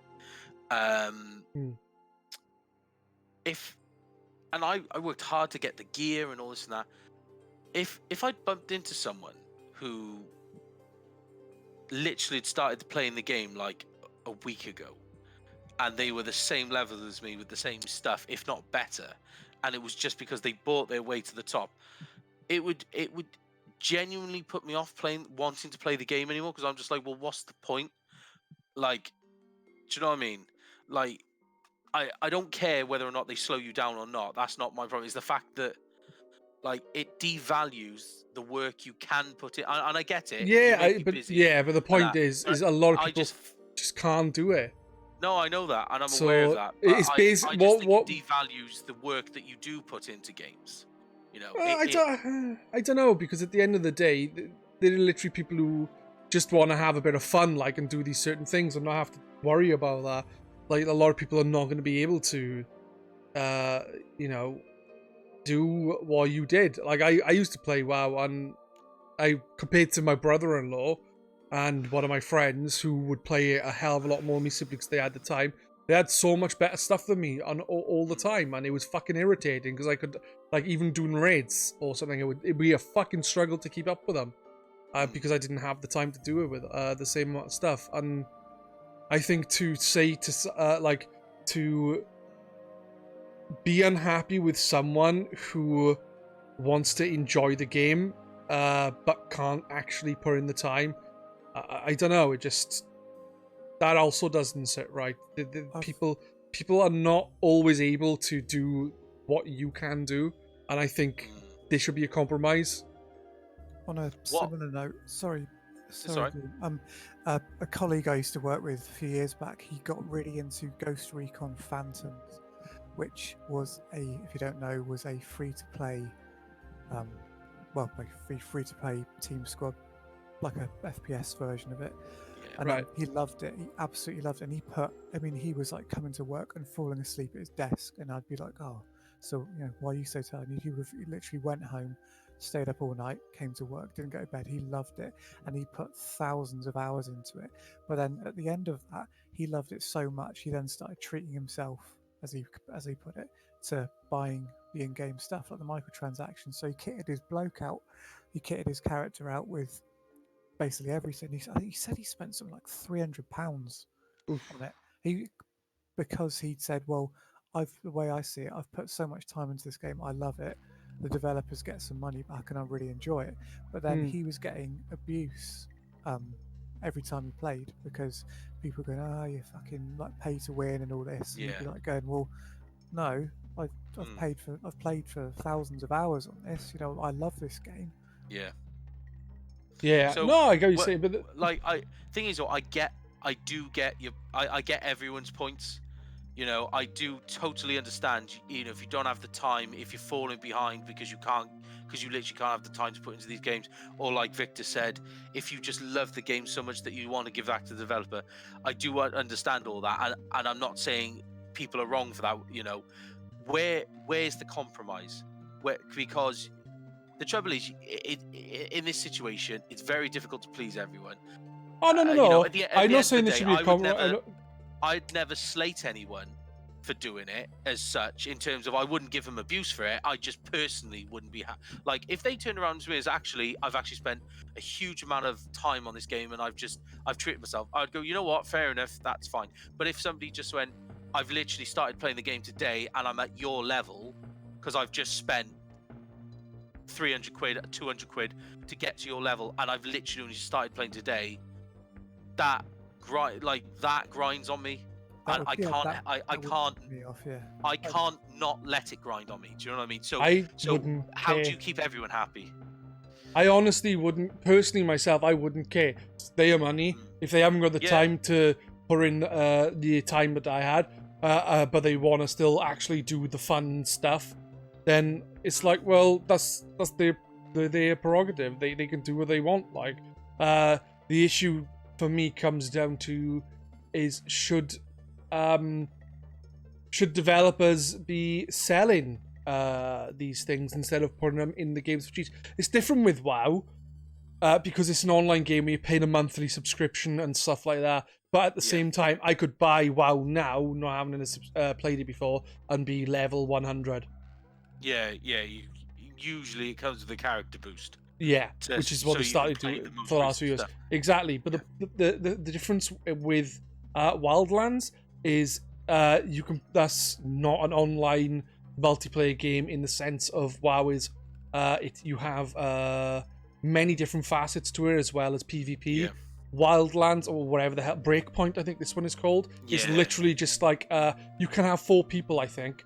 I worked hard to get the gear and all this and that. If I'd bumped into someone who literally had started playing the game like a week ago, and they were the same level as me with the same stuff, if not better, and it was just because they bought their way to the top, it would genuinely put me off wanting to play the game anymore, because I'm just like, well, what's the point? Like, do you know what I mean? Like, I don't care whether or not they slow you down or not. That's not my problem. It's the fact that like it devalues the work you can put in. And I get it.
Yeah,
you may be busy
but the point is
but
a lot of
I
people just can't do it.
No, I know that, and I'm aware of
So
that.
it's
I
basic.
just think it devalues the work that you do put into games. You know,
I don't know, because at the end of the day, there are literally people who just want to have a bit of fun, like, and do these certain things and not have to worry about that. Like, a lot of people are not going to be able to, you know, do what you did. Like, I used to play WoW, and I compared to my brother-in-law and one of my friends who would play a hell of a lot more than me simply because they had the time. They had so much better stuff than me on all the time, and it was fucking irritating because I could, like, even doing raids or something, it'd be a fucking struggle to keep up with them because I didn't have the time to do it with the same amount of stuff. And I think to be unhappy with someone who wants to enjoy the game but can't actually put in the time, I don't know, it just, that also doesn't sit right. People are not always able to do what you can do, and I think there should be a compromise.
On a similar note, sorry,
right.
a colleague I used to work with a few years back, he got really into Ghost Recon Phantoms, which was if you don't know, was a free-to-play, free-to-play team squad, like a FPS version of it. And
right.
He loved it. He absolutely loved it. And he was like coming to work and falling asleep at his desk. And I'd be like, oh, so, you know, why are you so tired? And he literally went home, stayed up all night, came to work, didn't go to bed. He loved it. And he put thousands of hours into it. But then at the end of that, he loved it so much, he then started treating himself, as he put it, to buying the in-game stuff, like the microtransactions. So he kitted his bloke out. He kitted his character out with basically everything. I think he said he spent something like £300 on it. Because he'd said, well, the way I see it, I've put so much time into this game, I love it. The developers get some money back and I really enjoy it. But then he was getting abuse every time he played, because people were going, oh, you fucking like pay to win and all this. And he'd be like going, well, no, I've played for thousands of hours on this. You know, I love this game.
Yeah.
So,
no, I get what you're saying, but
I do get everyone's points. You know, I do totally understand. You know, if you don't have the time, if you're falling behind because you literally can't have the time to put into these games, or like Victor said, if you just love the game so much that you want to give back to the developer, I do understand all that, and I'm not saying people are wrong for that. You know, where's the compromise? Because the trouble is, in this situation, it's very difficult to please everyone.
Oh, no.
You know,
I'm not saying there should be a compromise.
I'd never slate anyone for doing it as such, in terms of I wouldn't give them abuse for it. I just personally wouldn't be like, if they turned around to me as I've actually spent a huge amount of time on this game and I've treated myself, I'd go, you know what, fair enough, that's fine. But if somebody just went, I've literally started playing the game today and I'm at your level because I've just spent 300 quid, 200 quid to get to your level, and I've literally only started playing today, that grinds on me, and I can't not let it grind on me. Do you know what I mean? So how do you keep everyone happy?
I honestly wouldn't, personally myself, I wouldn't care. It's their money. If they haven't got the time to put in the time that I had, but they want to still actually do the fun stuff, then it's like, well, that's their prerogative. They can do what they want. Like, the issue for me comes down to is should developers be selling these things instead of putting them in the games for cheats? It's different with WoW because it's an online game where you're paying a monthly subscription and stuff like that. But at the same time, I could buy WoW now, not having played it before, and be level 100.
Usually it comes with a character boost.
Which is what they started doing for the last few years. Stuff. Exactly, but the difference with Wildlands is that's not an online multiplayer game in the sense of WoW is. You have many different facets to it as well as PvP. Wildlands, or whatever the hell, Breakpoint, I think this one is called, is literally just like you can have 4 people, I think,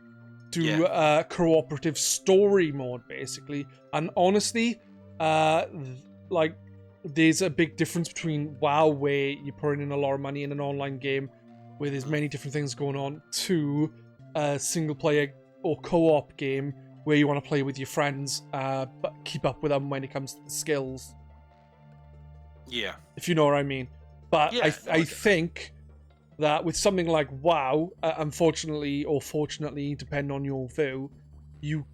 do cooperative story mode, basically. And honestly, like, there's a big difference between WoW, where you're putting in a lot of money in an online game where there's many different things going on, to a single player or co-op game where you want to play with your friends, but keep up with them when it comes to the skills.
Yeah.
If you know what I mean. But
Yeah,
I think that with something like WoW, unfortunately or fortunately, depending on your view, you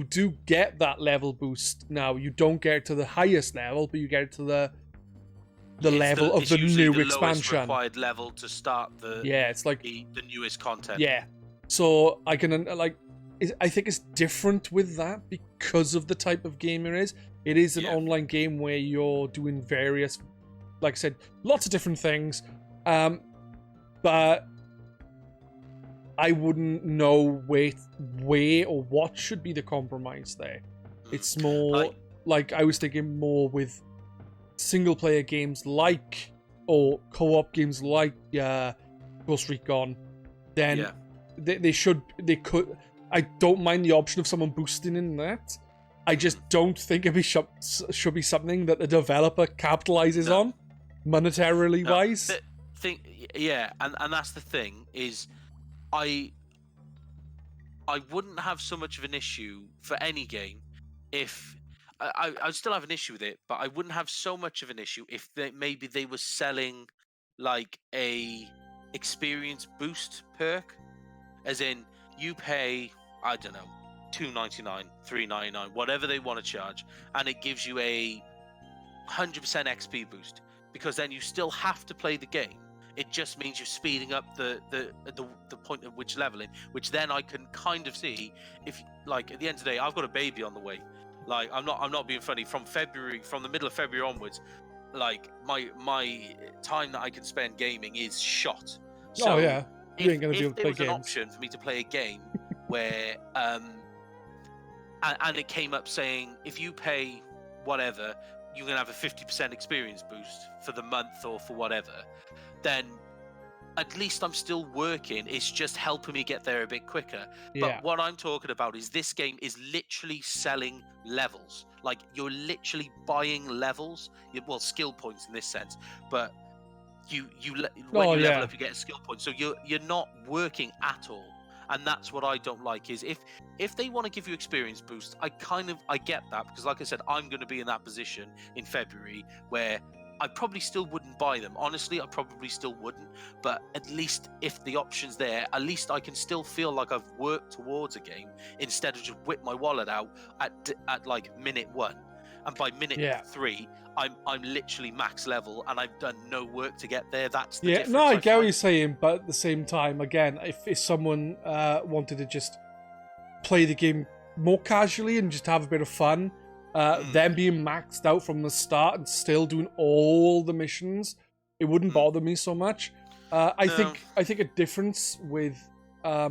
do get that level boost now. You don't get it to the highest level, but you get it to the level of the new expansion.
Required level to start the
it's like
the newest content.
Yeah. So I can I think it's different with that because of the type of game it is. It is an online game where you're doing various, like I said, lots of different things. But I wouldn't know where or what should be the compromise there. It's more like I was thinking more with single player games or co-op games like Ghost Recon. Then they could. I don't mind the option of someone boosting in that. I just don't think it should be something that the developer capitalizes on, monetarily wise.
And that's the thing is, I wouldn't have so much of an issue for any game if I still have an issue with it, but I wouldn't have so much of an issue if maybe they were selling like a experience boost perk, as in you pay, I don't know, $2.99, $3.99, whatever they want to charge, and it gives you a 100% XP boost, because then you still have to play the game. It just means you're speeding up the point at which leveling, which then I can kind of see if, like, at the end of the day, I've got a baby on the way. Like, I'm not being funny. From the middle of February onwards, like my time that I can spend gaming is shot. So
you ain't gonna be able to play
if there was
games.
an option for me to play a game where and it came up saying if you pay whatever, you're gonna have a 50% experience boost for the month or for whatever, then at least I'm still working. It's just helping me get there a bit quicker. But what I'm talking about is this game is literally selling levels. Like, you're literally buying levels. Well, skill points in this sense. But when you level up, you get a skill point. So you're not working at all. And that's what I don't like, is if they want to give you experience boost, I get that, because like I said, I'm going to be in that position in February where I probably still wouldn't buy them. Honestly, I probably still wouldn't. But at least if the option's there, at least I can still feel like I've worked towards a game instead of just whip my wallet out at like minute 1. And by minute 3, I'm literally max level and I've done no work to get there. That's the difference.
No, I get what you're saying, but at the same time, again, if someone wanted to just play the game more casually and just have a bit of fun, them being maxed out from the start and still doing all the missions, it wouldn't bother me so much. I think a difference with that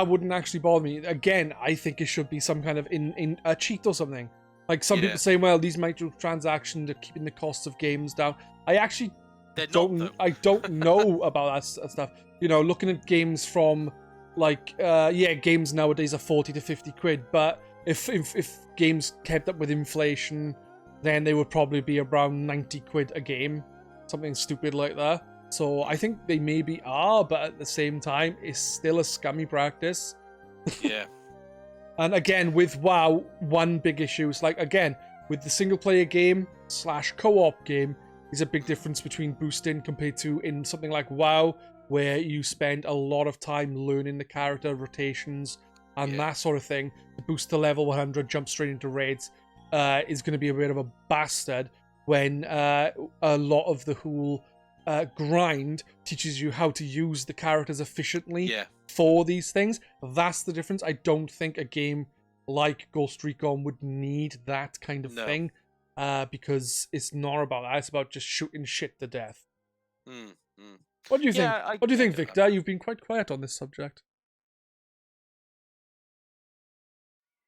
wouldn't actually bother me. Again, I think it should be some kind of in a cheat or something. Like some people say, well, these microtransactions are keeping the cost of games down. I actually don't know about that stuff. You know, looking at games from like games nowadays are 40 to 50 quid, but if games kept up with inflation, then they would probably be around 90 quid a game, something stupid like that. So I think they maybe are, but at the same time, it's still a scummy practice.
Yeah.
And again, with WoW, one big issue is, like, again, with the single player game / co-op game, there's a big difference between boosting compared to in something like WoW, where you spend a lot of time learning the character rotations and that sort of thing. To boost to level 100, jump straight into raids, is going to be a bit of a bastard when a lot of the whole grind teaches you how to use the characters efficiently for these things. That's the difference. I don't think a game like Ghost Recon would need that kind of thing, because it's not about that. It's about just shooting shit to death. What do you think? What do you think, Victor? You've been quite quiet on this subject.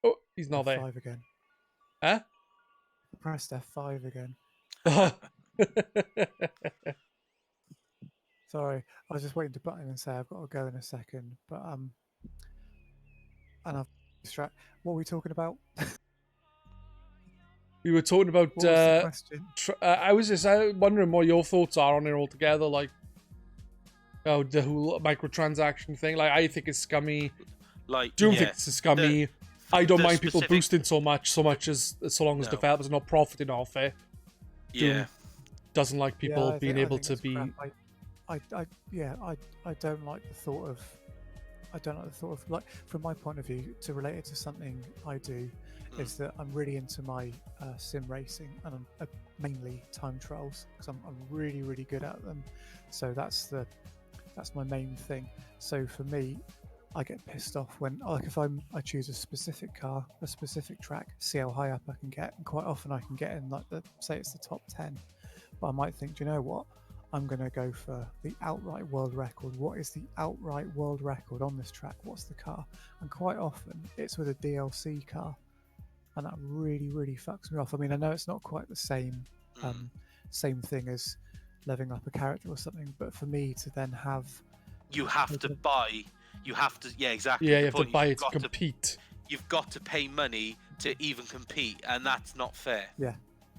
Oh, he's not there.
F5 again.
Huh?
Pressed F5 again. Sorry, I was just waiting to butt in and say I've got to go in a second. But and I've distracted. What were we talking about?
We were talking about.
What was the question?
I was just wondering what your thoughts are on it altogether. Like, oh, the whole microtransaction thing. Like, I think it's scummy.
Like
Doom thinks it's scummy. I don't mind people
specific-
boosting so long as
No.
developers are not profiting off it.
Yeah.
Doesn't like people
I
being
think- I
able
think
to
it's
be.
crap. I don't like the thought of. I don't like the thought of, like, from my point of view, to relate it to something I do, is that I'm really into my sim racing, and I'm mainly time trials because I'm really really good at them. So that's my main thing. So for me, I get pissed off when, like, if I choose a specific car, a specific track, see how high up I can get, and quite often I can get in, like, say it's the top 10, but I might think, do you know what? I'm going to go for the outright world record. What is the outright world record on this track? What's the car? And quite often it's with a DLC car, and that really really fucks me off. I mean, I know it's not quite the same thing as leveling up a character or something, but for me to then have
You have to buy. You have to. Yeah, exactly.
Yeah,
The
you have to
point is
buy
you've
it to
got
compete.
You've got to pay money to even compete, and that's not fair.
Yeah,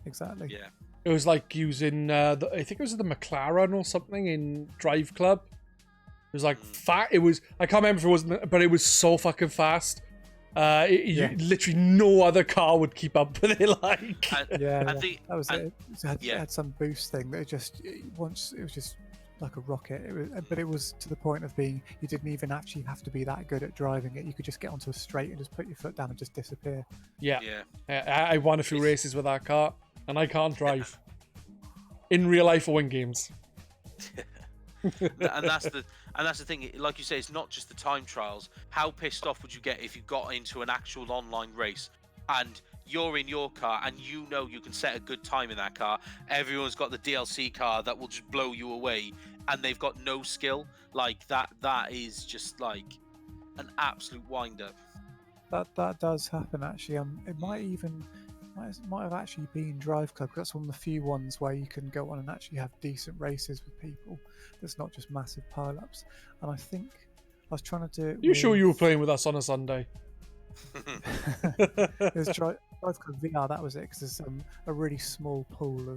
exactly.
Yeah.
It was like using, I think it was the McLaren or something in Drive Club. It was like fat. It was, I can't remember if it wasn't, but it was so fucking fast. Literally no other car would keep up with it. Like,
Yeah,
And the-
that was
and-
it. It
yeah.
had some boost thing that once it was just like a rocket. But it was to the point of being, you didn't even actually have to be that good at driving it. You could just get onto a straight and just put your foot down and just disappear.
yeah.
Yeah.
I won a few races with that car, and I can't drive. In real life or in games.
and that's the thing. Like you say, it's not just the time trials. How pissed off would you get if you got into an actual online race and you're in your car and you know you can set a good time in that car? Everyone's got the DLC car that will just blow you away, and they've got no skill. Like that is just like an absolute wind up.
That does happen actually. It might have actually been Drive Club, 'cause that's one of the few ones where you can go on and actually have decent races with people. That's not just massive pile-ups. And I think I was trying to do it.
You sure you were playing with us on a Sunday?
It was Drive Club VR. That was it, because there's a really small pool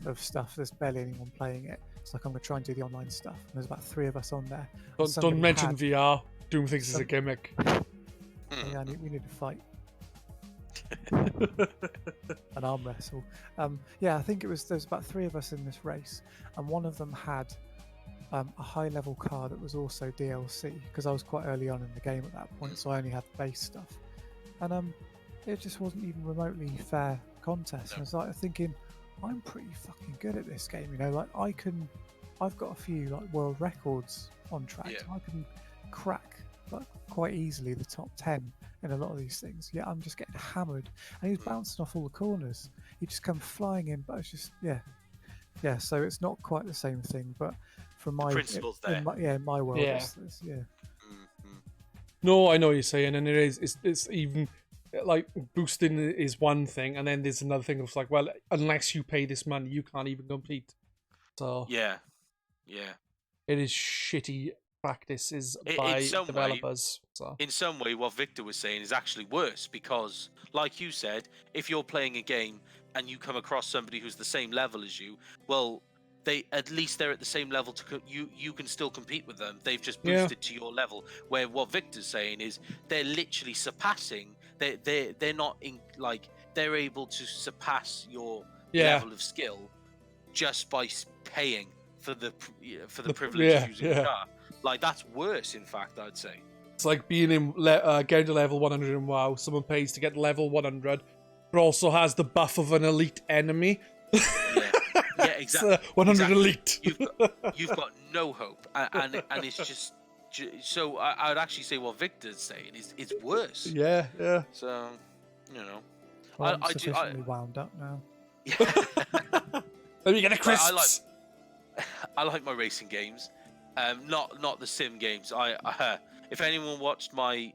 of stuff. There's barely anyone playing it. It's like, I'm gonna try and do the online stuff. And there's about 3 of us on there. And
Don't mention
had-
VR. Doom thinks it's a gimmick.
Yeah, we need to fight. An arm wrestle. I think there's about 3 of us in this race, and one of them had a high level car that was also DLC, because I was quite early on in the game at that point, so I only had the base stuff, and it just wasn't even remotely fair contest. And I was like thinking, I'm pretty fucking good at this game, you know, like I've got a few like world records on track.
Yeah.
I can crack like quite easily the top 10 in a lot of these things. Yeah, I'm just getting hammered, and he's bouncing off all the corners. He just comes flying in, but it's just yeah. So it's not quite the same thing, but from my
principle's there.
in my world,
Yeah.
it's
No, I know what you're saying, and it's even like boosting is one thing, and then there's another thing of like, well, unless you pay this money, you can't even compete. So
Yeah.
it is shitty practices
In
by
some way-
developers. So
In some way, what Victor was saying is actually worse, because, like you said, if you're playing a game and you come across somebody who's the same level as you, well, they're at the same level you can still compete with them. They've just boosted to your level. Where what Victor's saying is they're literally surpassing. They're not in, like, they're able to surpass your level of skill just by paying for the privilege of using the car. Like, that's worse, in fact, I'd say.
it's like being in getting to level 100 in WoW. Someone pays to get level 100, but also has the buff of an elite enemy.
Yeah, exactly.
100 elite.
You've got no hope, and it's just so I would actually say what Victor's saying is it's worse.
Yeah.
So, you know,
well, I'm
I do.
sufficiently wound up now.
Let me get a crisps.
I like my racing games, not the sim games. If anyone watched my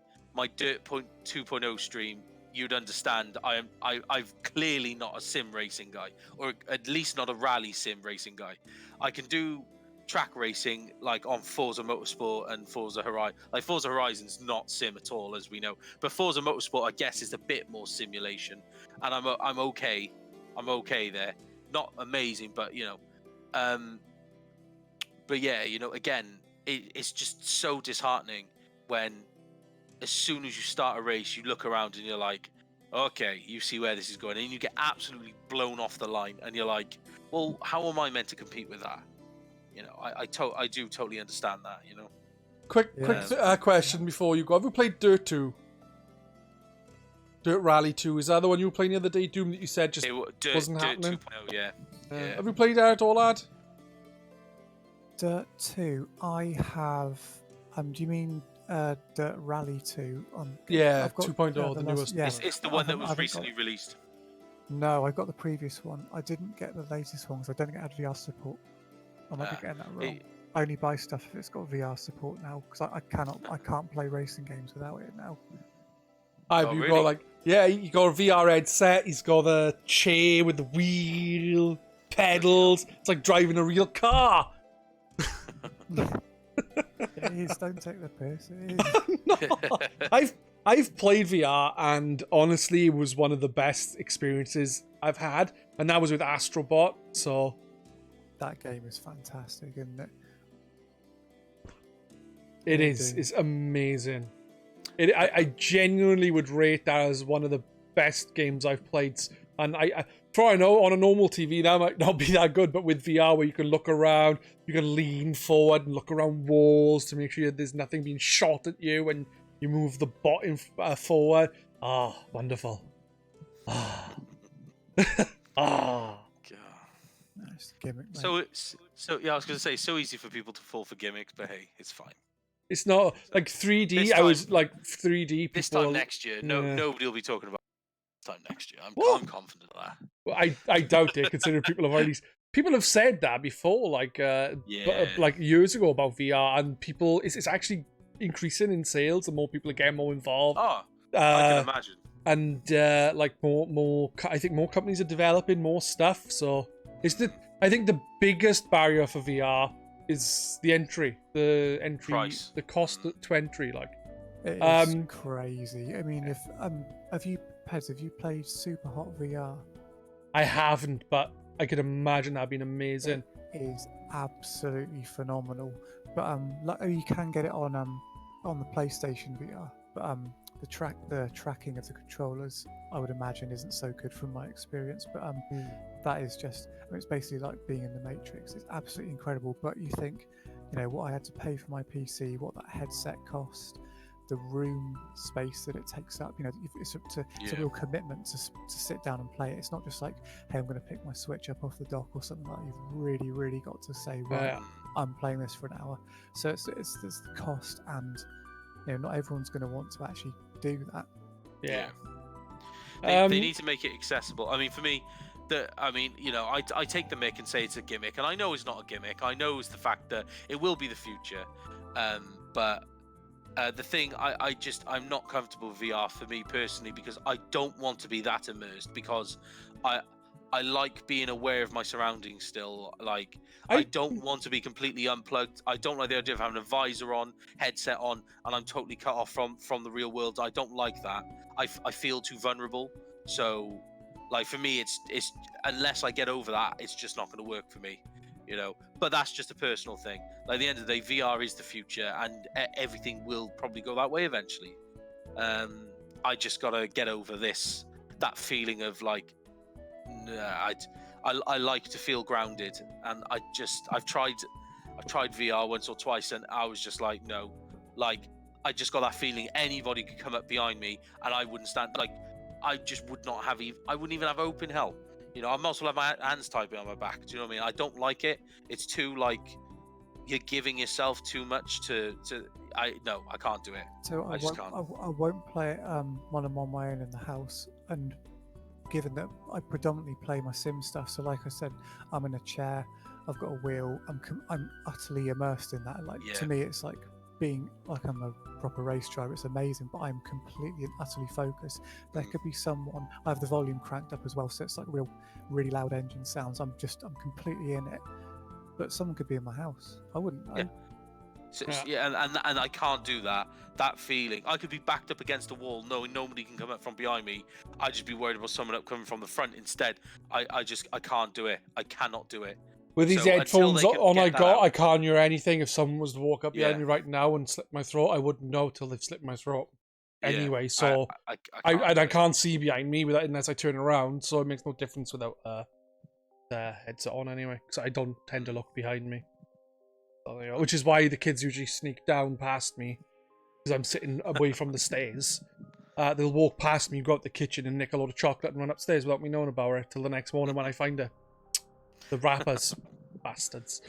Dirt 2.0 stream, you'd understand. I'm clearly not a sim racing guy, or at least not a rally sim racing guy. I can do track racing like on Forza Motorsport and Forza Horizon. Like Forza Horizon's not sim at all, as we know, but Forza Motorsport, I guess, is a bit more simulation, and I'm okay. I'm okay there. Not amazing, but but yeah, again, it's just so disheartening when, as soon as you start a race, you look around and you're like, okay, you see where this is going, and you get absolutely blown off the line, and you're like, well, how am I meant to compete with that? I do totally understand that.
Quick question before you go. Have you played Dirt 2? Dirt Rally 2, is that the one you were playing the other day, Doom, that you said just wasn't happening?
Dirt 2.0, yeah.
Have you played that at all, lad?
Dirt 2, I have. Do you mean Dirt Rally 2?
Yeah,
I've got,
2.0, the newest.
Yeah,
it's the one that was recently released.
No, I got the previous one. I didn't get the latest one because I don't get VR support. I might be getting that wrong. I only buy stuff if it's got VR support now, because I can't play racing games without it now.
You've got you got a VR headset, he's got a chair with the wheel, pedals. It's like driving a real car.
It is, don't take the piss. It is.
No, I've played VR, and honestly, it was one of the best experiences I've had, and that was with Astrobot. So
that game is fantastic, isn't it?
It is. It's amazing. I genuinely would rate that as one of the best games I've played. And for I know, on a normal TV, that might not be that good, but with VR, where you can look around, you can lean forward and look around walls to make sure there's nothing being shot at you, and you move the bot forward. Oh, wonderful. Ah. Ah.
Nice gimmick, mate.
So yeah, I was going to say, so easy for people to fall for gimmicks, but hey, it's fine.
It's not like 3D. I was like 3D. People,
this time next year, nobody will be talking about this time next year. I'm confident of that.
Well, I doubt it, considering people have said that before, like years ago about VR, and it's actually increasing in sales, and more people are getting more involved.
Oh, I can imagine.
And more, I think more companies are developing more stuff. So I think the biggest barrier for VR is the entry price, the cost to entry. Like,
it's crazy. I mean, have you played Super Hot VR?
I haven't, but I could imagine that'd been amazing.
It is absolutely phenomenal. But you can get it on the PlayStation VR. But the tracking of the controllers, I would imagine, isn't so good from my experience. But that is just, it's basically like being in the Matrix. It's absolutely incredible. But you think, what I had to pay for my PC, what that headset cost, the room space that it takes up. It's a real commitment to sit down and play it. It's not just like, hey, I'm going to pick my Switch up off the dock or something like that. You've really, really got to say, right, I'm playing this for an hour. So it's the cost, and not everyone's going to want to actually do that.
Yeah.
They need to make it accessible. I mean, for me, I take the mick and say it's a gimmick, and I know it's not a gimmick. I know it's the fact that it will be the future. But the thing, I'm not comfortable with VR for me personally, because I don't want to be that immersed, because I like being aware of my surroundings still. Like, I don't want to be completely unplugged. I don't like the idea of having a visor on, headset on, and I'm totally cut off from the real world. I don't like that. I feel too vulnerable. So, like, for me, it's unless I get over that, it's just not going to work for me. But that's just a personal thing. Like, at the end of the day, VR is the future, and everything will probably go that way eventually. I just gotta get over that feeling of like, I like to feel grounded, and I've tried VR once or twice, and I was just like, no, like, I just got that feeling anybody could come up behind me and I wouldn't stand. Like, I just would not have I wouldn't even have open help. I might as well have my hands tied behind my back. Do you know what I mean? I don't like it. It's too, like, you're giving yourself too much to I can't do it.
So I won't play it when I'm on my own in the house, and given that I predominantly play my sim stuff, so like I said, I'm in a chair, I've got a wheel, I'm utterly immersed in that. Like, to me, it's like being like I'm a proper race driver. It's amazing, but I'm completely and utterly focused. There could be someone, I have the volume cranked up as well, so it's like really loud engine sounds. I'm completely in it. but someone could be in my house. I wouldn't know.
Yeah. So, and I can't do that. That feeling, I could be backed up against a wall, knowing nobody can come up from behind me. I'd just be worried about someone coming from the front instead. I can't do it. I cannot do it.
With these headphones on, I can't hear anything. If someone was to walk up behind me right now and slip my throat, I wouldn't know till they've slipped my throat. Anyway, so I can't see behind me unless I turn around, so it makes no difference without the headset on anyway, because I don't tend to look behind me. So, you know, which is why the kids usually sneak down past me, because I'm sitting away from the stairs. They'll walk past me, go out the kitchen and nick a load of chocolate and run upstairs without me knowing about it till the next morning when I find her. The rappers. Bastards.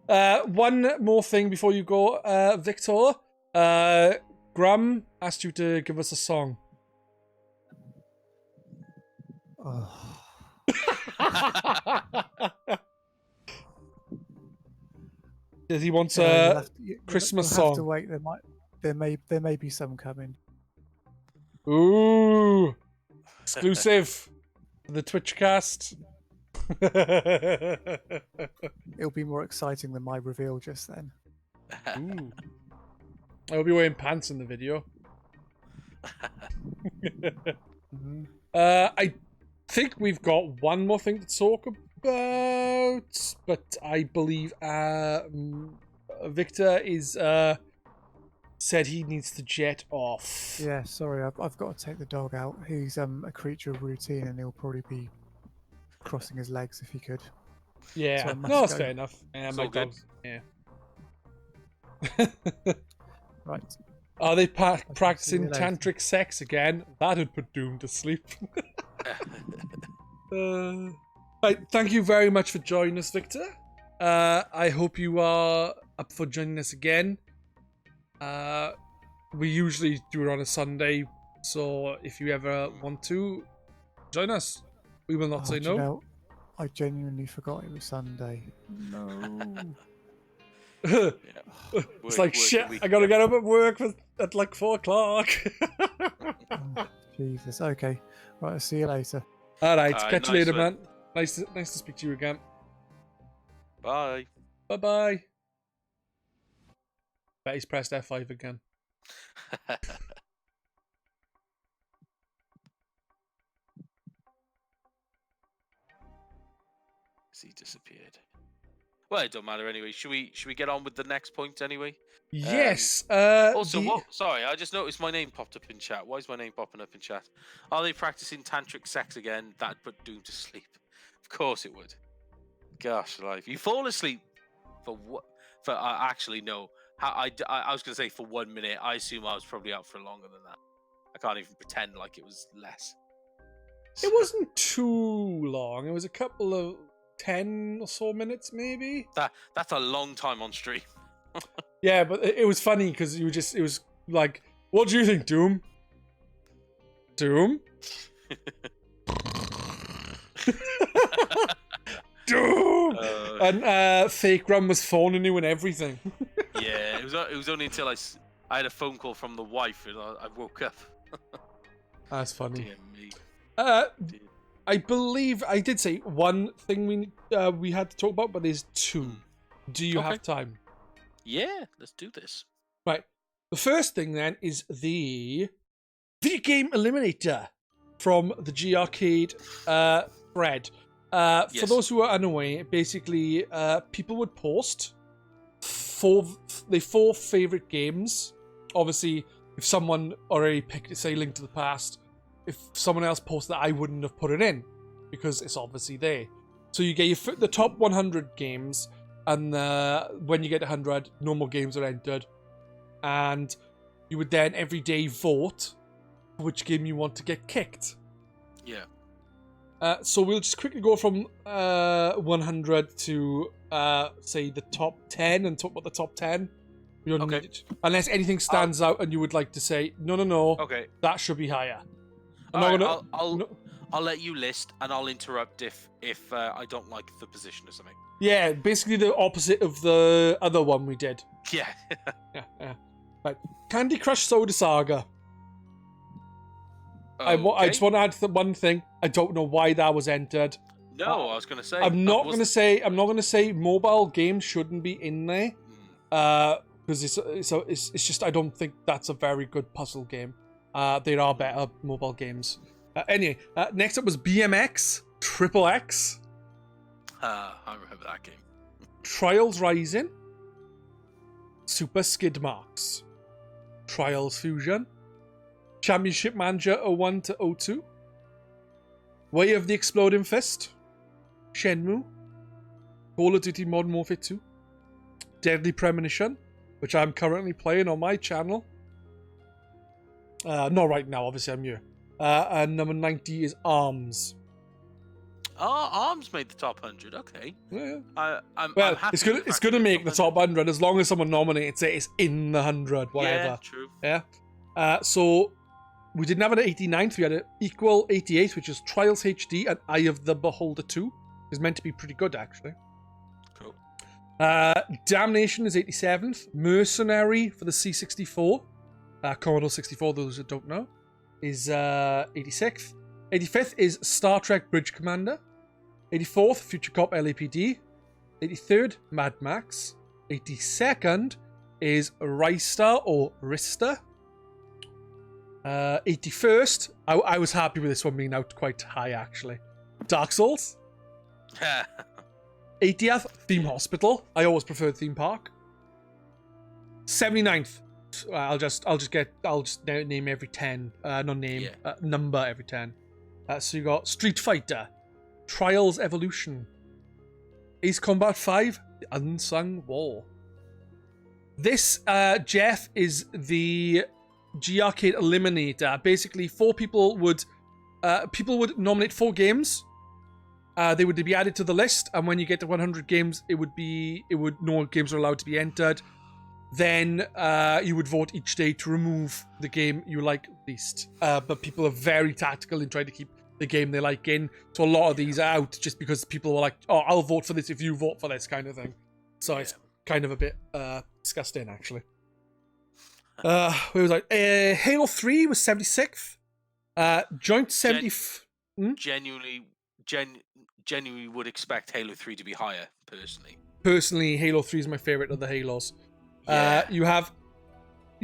One more thing before you go, Victor. Graham asked you to give us a song.
Oh.
Does he want a Christmas song?
Have to wait. There may be some coming.
Ooh, exclusive to the Twitchcast.
It'll be more exciting than my reveal just then.
Ooh. I'll be wearing pants in the video. I think we've got one more thing to talk about, but I believe Victor is said he needs to jet off.
Yeah, sorry, I've got to take the dog out. He's a creature of routine, and he'll probably be crossing his legs if he could.
Yeah,
so
no, that's fair enough. Yeah,
so
my
good.
dog's, yeah.
Right.
Are they practicing tantric sex again? That'd put Doom to sleep. Right, thank you very much for joining us, Victor. I hope you are up for joining us again. We usually do it on a Sunday, so if you ever want to join us, we will not say no.
You know, I genuinely forgot it was Sunday. No.
It's like, shit, I gotta get up at work at like 4 o'clock.
Oh, Jesus, okay. Right, I'll see you later.
Alright, catch you later, man. Nice to speak to you again.
Bye.
Bye-bye. Bet he's pressed F5 again.
He disappeared. Well, it don't matter anyway. Should we get on with the next point anyway?
Yes.
Sorry, I just noticed my name popped up in chat. Why is my name popping up in chat? Are they practicing tantric sex again? That'd put Doom to sleep. Of course it would. Gosh, life. You fall asleep for what? For actually no. I was gonna say for 1 minute. I assume I was probably out for longer than that. I can't even pretend like it was less.
It wasn't too long. It was a couple of 10 or so minutes, maybe.
That's a long time on stream.
Yeah, but it was funny because it was like, what do you think, Doom? Doom? Doom! And fake Rum was phoning you and everything.
Yeah, it was only until I had a phone call from the wife and I woke up.
That's funny.
Dear me.
I believe I did say one thing we had to talk about, but there's two. Do you have time?
Yeah, let's do this.
Right. The first thing then is the video game Eliminator from the GRcade thread. For those who are unaware, basically people would post their 4 favorite games. Obviously, if someone already picked, say, Link to the Past, if someone else posted that, I wouldn't have put it in because it's obviously there. So you get the top 100 games, and when you get 100, no more games are entered. And you would then every day vote for which game you want to get kicked.
Yeah.
So we'll just quickly go from 100 to say the top 10 and talk about the top 10. We don't need it. Unless anything stands out and you would like to say, no,
okay,
that should be higher.
I'll let you list and I'll interrupt if I don't like the position or something.
Yeah, basically the opposite of the other one we did.
Yeah.
yeah. Right. Candy Crush Soda Saga.
Okay.
I just want to add one thing. I don't know why that was entered.
No, I was going to say.
I'm not going to say mobile games shouldn't be in there. Because it's just I don't think that's a very good puzzle game. There are better mobile games. Anyway, next up was BMX Triple X.
I remember that game.
Trials Rising. Super Skid Marks. Trials Fusion. Championship Manager 01 to 02. Way of the Exploding Fist. Shenmue. Call of Duty Modern Warfare 2. Deadly Premonition, which I'm currently playing on my channel. Not right now, obviously I'm new. And number 90 is ARMS.
Oh, ARMS made the top 100. Okay.
Yeah.
I'm
Well,
happy
it's gonna make the top 100 as long as someone nominates it. It's in the 100, whatever.
Yeah, true.
Yeah. So we didn't have an 89th. We had an equal 88, which is Trials HD and Eye of the Beholder 2. It's meant to be pretty good, actually.
Cool.
Damnation is 87th. Mercenary for the C64. Commodore 64, those that don't know, is 86th. 85th is Star Trek Bridge Commander. 84th, Future Cop LAPD. 83rd, Mad Max. 82nd is Ristar or Rista. 81st, I was happy with this one being out quite high, actually. Dark Souls. 80th, Theme Hospital. I always preferred Theme Park. 79th. I'll just name every 10. Number every 10. So you got Street Fighter, Trials Evolution, Ace Combat 5, The Unsung War. This, Jeff, is the GRcade Eliminator. Basically, people would nominate 4 games. They would be added to the list, and when you get to 100 games, no games are allowed to be entered. Then you would vote each day to remove the game you like least. But people are very tactical in trying to keep the game they like in. So a lot of these are out just because people were like, oh, I'll vote for this if you vote for this kind of thing. So it's kind of a bit disgusting, actually. Where was I? Halo 3 was 76th. Joint 70th.
Genuinely would expect Halo 3 to be higher, personally.
Personally, Halo 3 is my favorite of the Halos.
Yeah.
You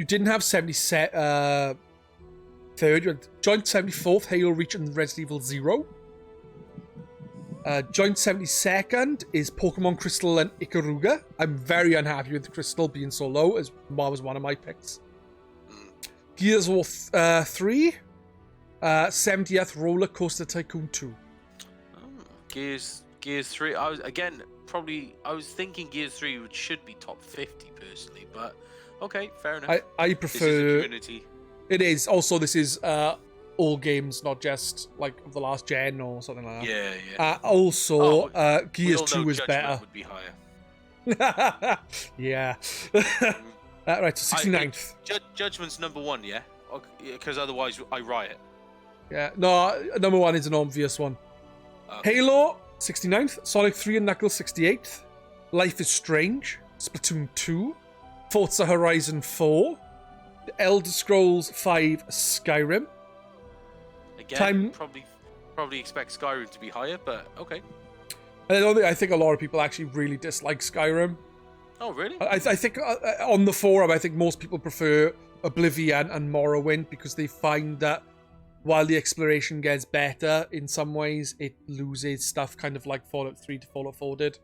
didn't have 73rd. You had joint 74th, Halo Reach and Resident Evil 0. Joint 72nd is Pokemon Crystal and Ikaruga. I'm very unhappy with Crystal being so low, as that was one of my picks. Gears of War 3. 70th, Roller Coaster Tycoon 2.
Gears 3. I was thinking Gears 3 should be top 50 personally, but okay, fair enough.
I prefer.
This is a community.
It is. Also, this is all games, not just like of the last gen or something like that.
Yeah.
Gears 2 is better.
Would be higher.
Yeah. Right, so 69th.
Judgment's number 1, yeah? Because otherwise I riot.
Yeah, no, number 1 is an obvious one. Okay. Halo, 69th. Sonic 3 and Knuckles, 68th. Life is Strange. Splatoon 2. Forza Horizon 4. The Elder Scrolls 5 Skyrim.
Again, probably expect Skyrim to be higher, but okay.
I think a lot of people actually really dislike Skyrim.
Oh, really?
I think on the forum, I think most people prefer Oblivion and Morrowind because they find that while the exploration gets better, in some ways, it loses stuff kind of like Fallout 3 to Fallout 4 did.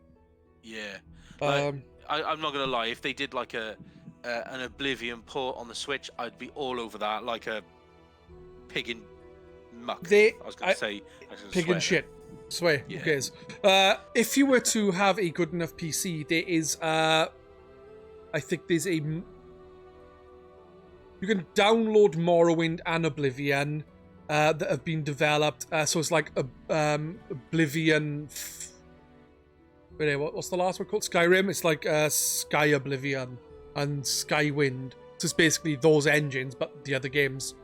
Yeah. I'm not going to lie. If they did like an Oblivion port on the Switch, I'd be all over that, like a pig in muck. I was going to say...
Pig in shit. Swear,
yeah.
Who cares? If you were to have a good enough PC, there is... I think there's a... You can download Morrowind and Oblivion that have been developed. So it's like Oblivion... What's the last one called? Skyrim? It's like Sky Oblivion and Skywind. So it's basically those engines, but the other games.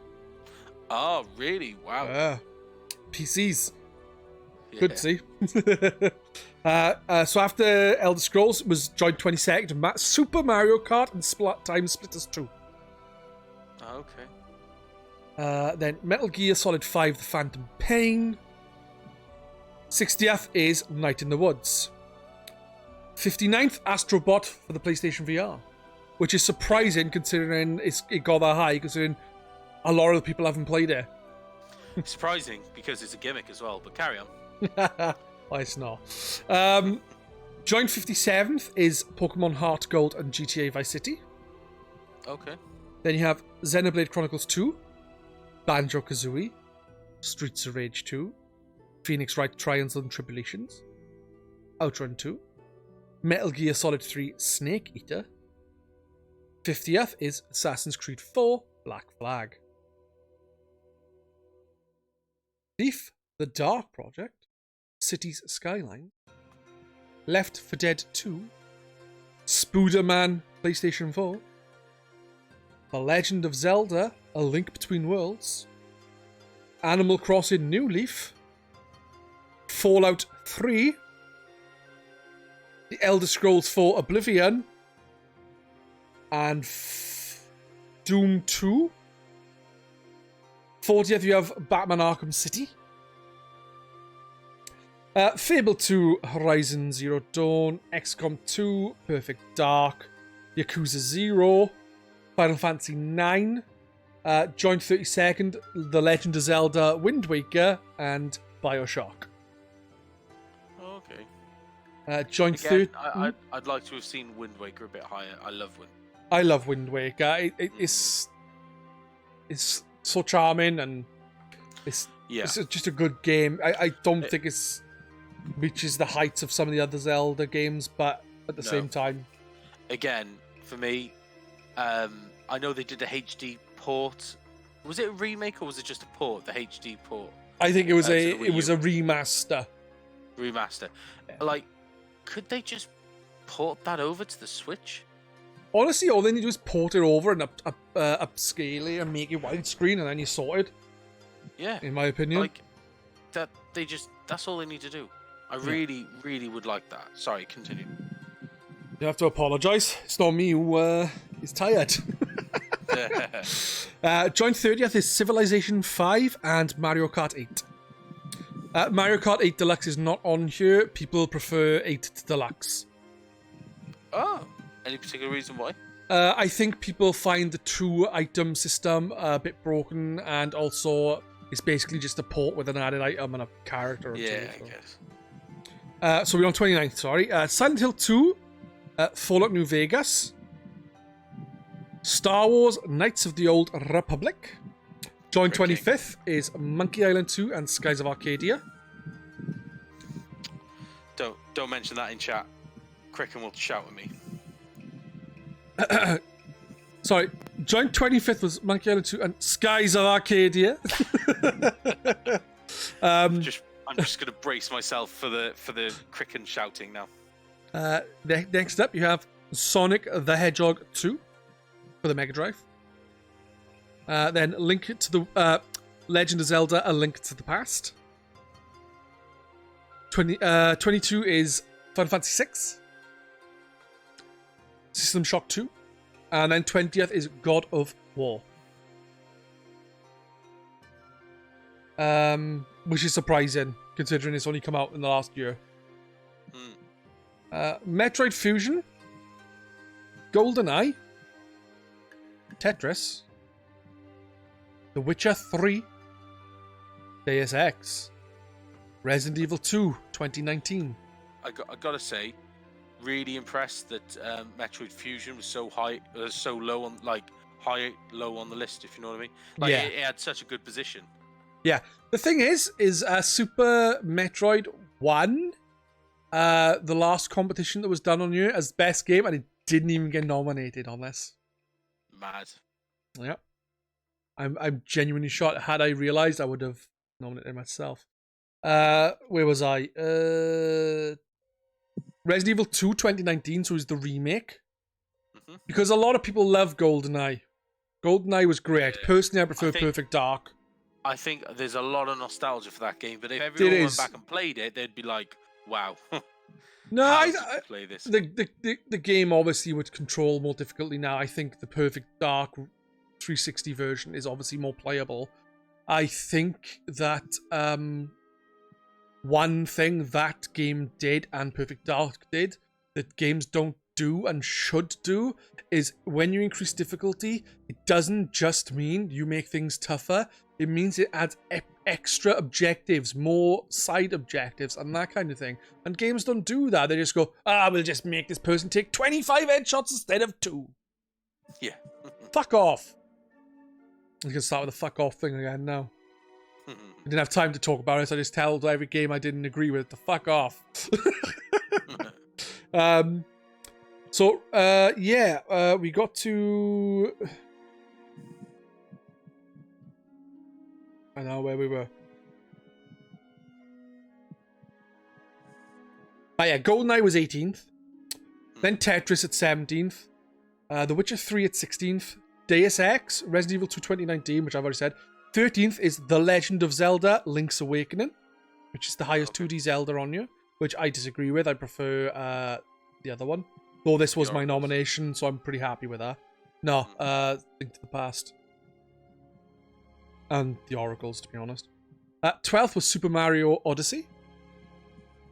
Oh, really? Wow.
PCs.
Yeah.
Good to see. So after Elder Scrolls, it was joined 22nd. Super Mario Kart and Time Splitters 2.
Okay.
Then Metal Gear Solid 5, The Phantom Pain. 60th is Night in the Woods. 59th, Astrobot for the PlayStation VR, which is surprising considering it got that high, considering a lot of the people haven't played it.
Surprising because it's a gimmick as well, but carry on.
Well, it's not. Joint 57th is Pokemon Heart Gold and GTA Vice City.
Okay.
Then you have Xenoblade Chronicles 2, Banjo-Kazooie, Streets of Rage 2, Phoenix Wright Trials and Tribulations, Outrun 2, Metal Gear Solid 3 Snake Eater. 50th is Assassin's Creed 4 Black Flag. Thief, The Dark Project, Cities Skyline, Left 4 Dead 2, Spooderman PlayStation 4, The Legend of Zelda, A Link Between Worlds, Animal Crossing New Leaf, Fallout 3, The Elder Scrolls 4 Oblivion, and Doom 2. 40th, you have Batman Arkham City. Fable 2, Horizon Zero Dawn, XCOM 2, Perfect Dark, Yakuza 0, Final Fantasy 9, Joint 32nd, The Legend of Zelda, Wind Waker, and Bioshock.
Okay.
Joint 30.
I'd like to have seen Wind Waker a bit higher. I love
Wind Waker. It's so charming, and it's just a good game. I don't think it reaches the heights of some of the other Zelda games, but at the same time,
again, for me, I know they did a HD port. Was it a remake or was it just a port? The HD port.
I think it was a remaster.
Remaster. Like, could they just port that over to the Switch?
Honestly, all they need to do is port it over and upscale it and make it widescreen, and then you sorted.
Yeah.
In my opinion.
Like, that's all they need to do. I really, really would like that. Sorry, continue.
You have to apologise. It's not me who is tired. Joint 30th is Civilization 5 and Mario Kart 8. Mario Kart 8 Deluxe is not on here. People prefer 8 Deluxe.
Oh. Any particular reason why?
I think people find the 2-item system a bit broken, and also it's basically just a port with an added item and a character or two.
Yeah, I guess.
So we're on 29th, sorry. Silent Hill 2, Fallout New Vegas, Star Wars Knights of the Old Republic. Joint 25th is Monkey Island 2 and Skies of Arcadia.
Don't mention that in chat. Cricken will shout at me.
Sorry, joint 25th was Monkey Island 2 and Skies of Arcadia.
I'm just gonna brace myself for the Cricken shouting now.
Next up, you have Sonic the Hedgehog 2 for the Mega Drive. Then Link to the Legend of Zelda: A Link to the Past. 22 is Final Fantasy 6. System Shock 2. And then 20th is God of War. Which is surprising, considering it's only come out in the last year. Metroid Fusion. GoldenEye. Tetris. The Witcher 3. Deus Ex. Resident Evil 2, 2019.
I gotta say, really impressed that Metroid Fusion was so low on low on the list, if you know what I mean. Like,
yeah,
it had such a good position.
Yeah, the thing is Super Metroid won the last competition that was done on here as best game, and it didn't even get nominated on this.
Mad.
Yeah, I'm genuinely shocked. Had I realized, I would have nominated myself. Where was I? Resident Evil 2 2019, so it's the remake. Mm-hmm. Because a lot of people love GoldenEye. GoldenEye was great. Personally, I prefer Perfect Dark.
I think there's a lot of nostalgia for that game, but if everyone went back and played it, they'd be like, wow.
No, I
play this.
The game obviously would control more difficultly now. I think the Perfect Dark 360 version is obviously more playable. I think that one thing that game did and Perfect Dark did that games don't do and should do is when you increase difficulty, it doesn't just mean you make things tougher. It means it adds extra objectives, more side objectives, and that kind of thing. And games don't do that. They just go, we'll just make this person take 25 headshots instead of 2.
Yeah.
Fuck off. We can start with the fuck off thing again now. I didn't have time to talk about it, so I just told every game I didn't agree with to fuck off. We got to... I know where we were. Oh yeah, GoldenEye was 18th. Then Tetris at 17th. The Witcher 3 at 16th. Deus Ex, Resident Evil 2 2019, which I've already said. 13th is The Legend of Zelda, Link's Awakening, which is the highest 2D Zelda on you, which I disagree with. I prefer the other one. Though this was my nomination, so I'm pretty happy with that. No, Link to the Past. And the Oracles, to be honest. 12th was Super Mario Odyssey.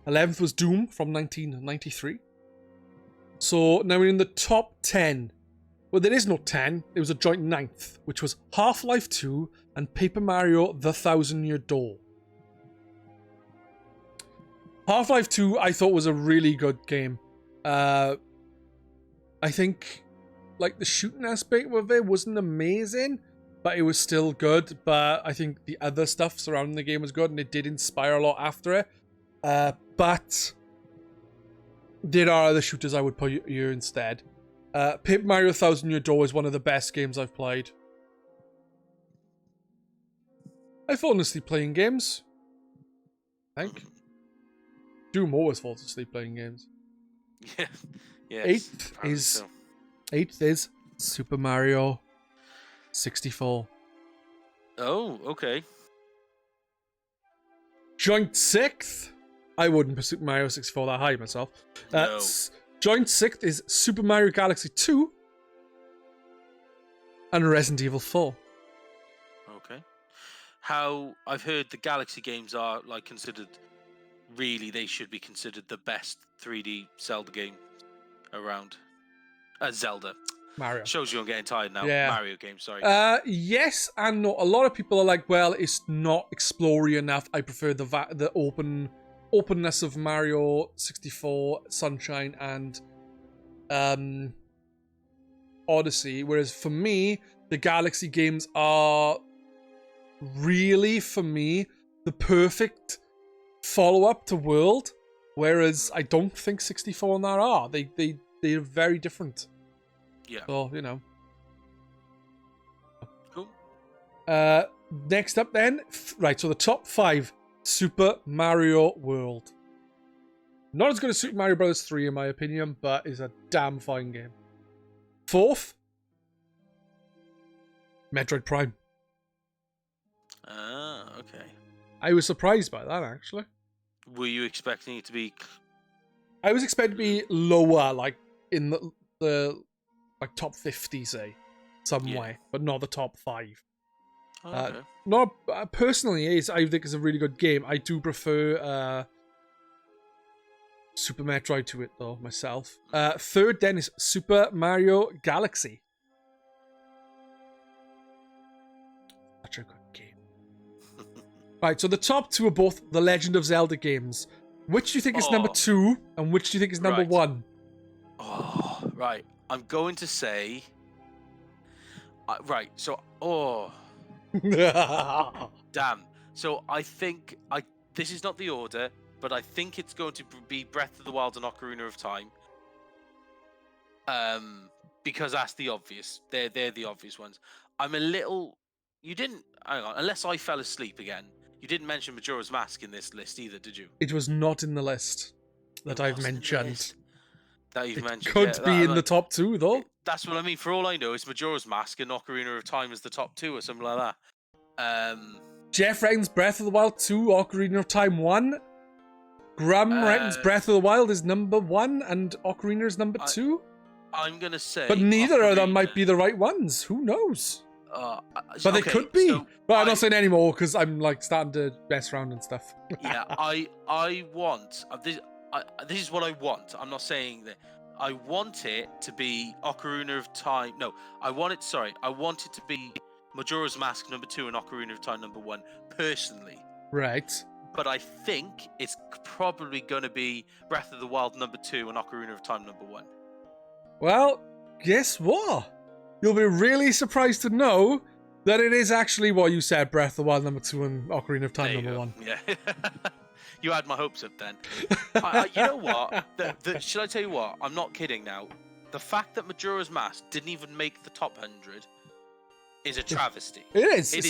11th was Doom from 1993. So now we're in the top 10. Well, there is no 10. It was a joint 9th, which was Half-Life 2 and Paper Mario The Thousand Year Door. Half-Life 2 I thought was a really good game. I think like the shooting aspect of it wasn't amazing, but it was still good. But I think the other stuff surrounding the game was good, and it did inspire a lot after it. But there are other shooters I would put here instead. Paper Mario 1000 Year Door is one of the best games I've played. I've fallen asleep playing games. I think. Doom always falls asleep playing games.
Yeah. Yeah.
Eighth is Super Mario 64.
Oh, okay.
Joint 6th. I wouldn't put Super Mario 64 that high myself.
No.
Joint 6th is Super Mario Galaxy 2 and Resident Evil 4.
Okay. How I've heard the Galaxy games are like considered, really they should be considered the best 3D Zelda game around. Zelda.
Mario.
Shows you I'm getting tired now.
Yeah.
Mario game, sorry.
Yes and no. A lot of people are like, well, it's not explory enough. I prefer the openness of Mario 64, Sunshine, and Odyssey. Whereas for me, the Galaxy games are really, for me, the perfect follow-up to World. Whereas I don't think 64 and that are. They're very different.
Yeah.
So, you know.
Cool.
Next up then, right, so the top 5. Super Mario World. Not as good as Super Mario Bros. 3 in my opinion, but is a damn fine game. 4th, Metroid Prime.
Ah, okay.
I was surprised by that, actually.
Were you expecting it to be...
I was expecting to be lower, like in the like top 50, say, some way, but not the top 5.
Okay.
No, personally, I think it's a really good game. I do prefer Super Metroid to it, though, myself. 3rd, then, is Super Mario Galaxy. Such a good game. Right, so the top 2 are both The Legend of Zelda games. Which do you think is number 2, and which do you think is number 1?
Oh, right. I'm going to say... right, so... Oh... Damn. So I think this is not the order, but I think it's going to be Breath of the Wild and Ocarina of Time. Because that's the obvious. They're the obvious ones. I'm a little. You didn't. Hang on. Unless I fell asleep again, you didn't mention Majora's Mask in this list either, did you?
It was not in the list that I've mentioned.
That you've mentioned.
Could be in the top 2 though.
That's what I mean. For all I know, it's Majora's Mask and Ocarina of Time is the top 2 or something like that.
Jeff reckons Breath of the Wild 2, Ocarina of Time 1. Graham reckons Breath of the Wild is number 1 and Ocarina is number 2.
I'm gonna say,
but neither of them might be the right ones. Who knows? But they could be.
So
But I'm not saying anymore because I'm like starting to mess around and stuff.
yeah, I want this. This is what I want. I'm not saying that. I want it to be Ocarina of Time. No, I want it to be Majora's Mask #2 and Ocarina of Time #1, personally.
Right.
But I think it's probably going to be Breath of the Wild #2 and Ocarina of Time #1.
Well, guess what? You'll be really surprised to know that it is actually what you said, Breath of the Wild #2 and Ocarina of Time #1.
Yeah. You had my hopes up then. You know what? Should I tell you what? I'm not kidding now. The fact that Majora's Mask didn't even make the top 100 is a travesty.
It is.
It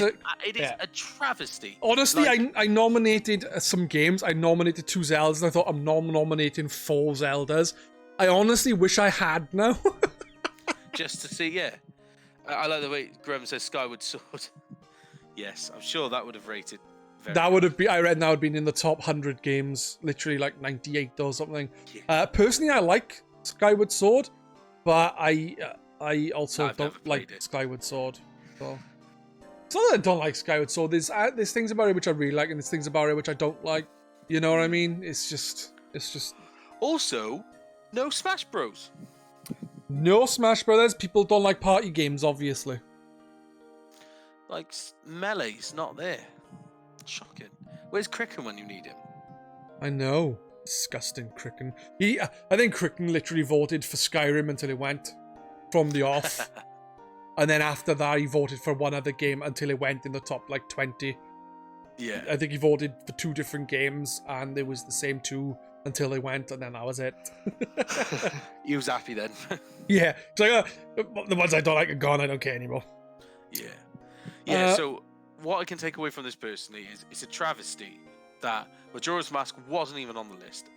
is a travesty.
Honestly,
Like,
I nominated some games. I nominated 2 Zeldas, and I thought I'm nominating 4 Zeldas. I honestly wish I had now.
just to see, yeah. I like the way Graham says Skyward Sword. Yes, I'm sure that would have rated.
That would have been. I read that would have been in the top 100 games, literally like 98 or something.
Yeah.
Personally, I like Skyward Sword, but I also
I've never
don't like
played it.
Skyward Sword. So it's not that I don't like Skyward Sword. There's things about it which I really like, and there's things about it which I don't like. You know what I mean? It's just.
Also, no Smash Bros.
No Smash Brothers. People don't like party games, obviously.
Like Melee's not there. Shocking. Where's Cricken when you need him?
I know. Disgusting, Cricken. I think Cricken literally voted for Skyrim until it went from the off. And then after that, he voted for one other game until it went in the top, like, 20.
Yeah.
I think he voted for 2 different games, and it was the same 2 until they went, and then that was it.
He was happy then.
Yeah. It's like, the ones I don't like are gone, I don't care anymore.
Yeah. Yeah, so what I can take away from this personally is it's a travesty that Majora's Mask wasn't even on the list.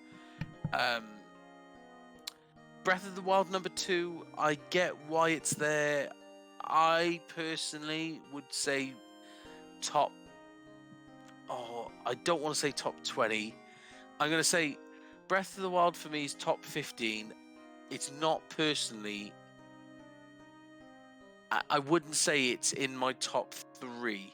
Breath of the Wild #2, I get why it's there. I personally would say top... Oh, I don't want to say top 20. I'm going to say Breath of the Wild for me is top 15. It's not personally... I wouldn't say it's in my top 3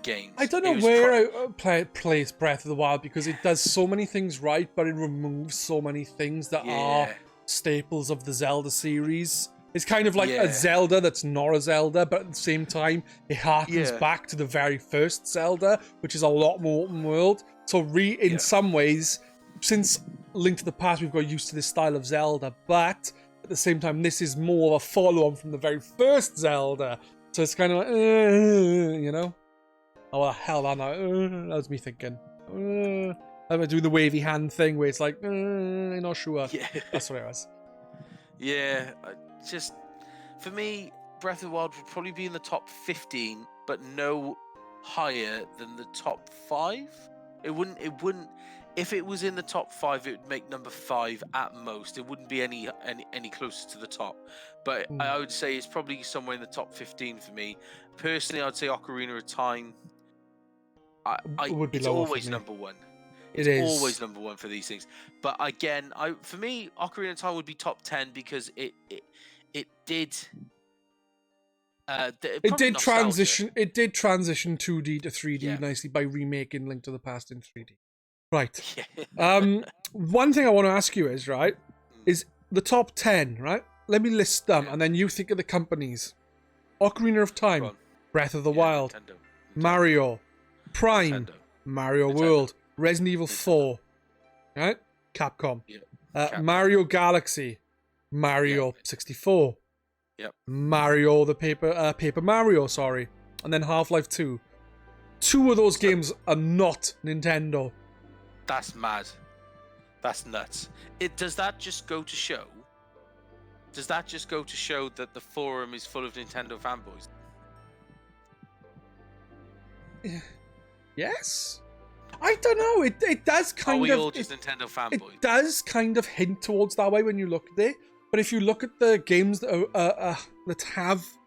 games.
I don't know where I place Breath of the Wild because it does so many things right, but it removes so many things that are staples of the Zelda series. It's kind of like a Zelda that's not a Zelda, but at the same time, it harkens back to the very first Zelda, which is a lot more open world. So in some ways, since Link to the Past, we've got used to this style of Zelda, but at the same time, this is more of a follow-on from the very first Zelda. So it's kind of like, you know? Oh, the hell, that was me thinking. I'm doing the wavy hand thing where it's like, I'm not sure.
Yeah.
That's what it was.
Yeah, just for me, Breath of the Wild would probably be in the top 15, but no higher than the top 5. It wouldn't. If it was in the top 5, it would make number 5 at most. It wouldn't be any closer to the top. But I would say it's probably somewhere in the top 15 for me. Personally, I'd say Ocarina of Time. It's always number 1. It's always number 1 for these things. But again, for me, Ocarina of Time would be top 10 because it did.
It did transition. It did transition 2D to 3D nicely by remaking Link to the Past in 3D. Right.
Yeah.
One thing I want to ask you is is the top 10, right? Let me list them, and then you think of the companies: Ocarina of Time, Breath of the Wild,
Nintendo.
Mario, Prime,
Nintendo.
Mario World, Resident Evil 4, right? Capcom.
Yeah.
Mario Galaxy, Mario 64.
Yep.
Mario the Paper Mario, sorry, and then Half-Life 2. 2 of those games are not Nintendo.
That's mad. That's nuts. Does that just go to show that the forum is full of Nintendo fanboys?
Yes. I don't know. It does kind of.
Are we all just Nintendo fanboys?
It does kind of hint towards that way when you look at it. But if you look at the games that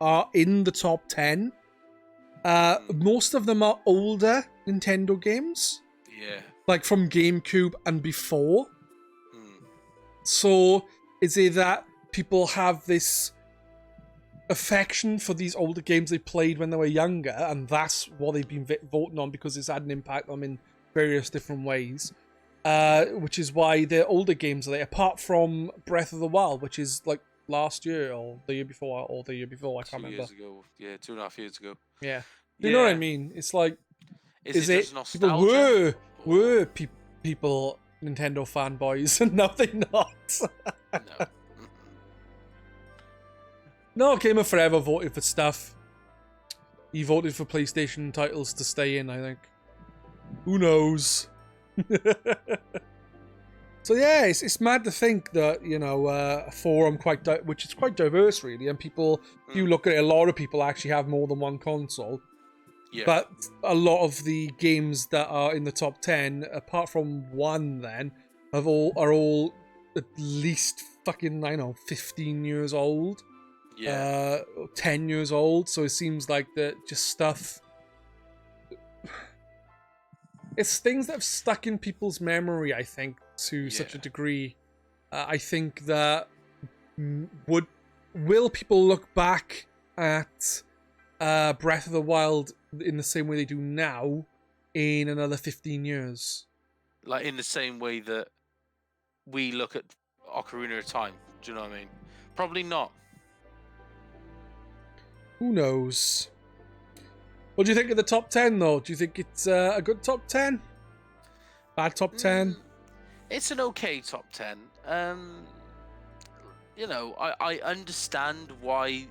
are in the top 10, most of them are older Nintendo games.
Yeah.
Like from GameCube and before. So is it that people have this affection for these older games they played when they were younger, and that's what they've been voting on because it's had an impact on them in various different ways. Which is why their older games are there, apart from Breath of the Wild, which is like last year or the year before, I can't remember.
2 years ago. Yeah, 2.5 years ago.
Yeah. You know what I mean? It's like,
is
it
just
people
nostalgia?
were people Nintendo fanboys, and now they're not.
No.
No, Gamer Forever voted for stuff. He voted for PlayStation titles to stay in, I think. Who knows? So yeah, it's mad to think that, you know, a forum which is quite diverse really, and people, if you look at it, a lot of people actually have more than one console.
Yeah.
But a lot of the games that are in the top 10, apart from one then, are all at least fucking, I don't know, 15 years old.
Yeah.
10 years old. So it seems like that just stuff. It's things that have stuck in people's memory, I think, to such a degree. I think that will people look back at Breath of the Wild in the same way they do now in another 15 years?
Like in the same way that we look at Ocarina of Time. Do you know what I mean? Probably not.
Who knows? What do you think of the top 10, though? Do you think it's a good top 10? Bad top 10?
It's an okay top 10. You know, I understand why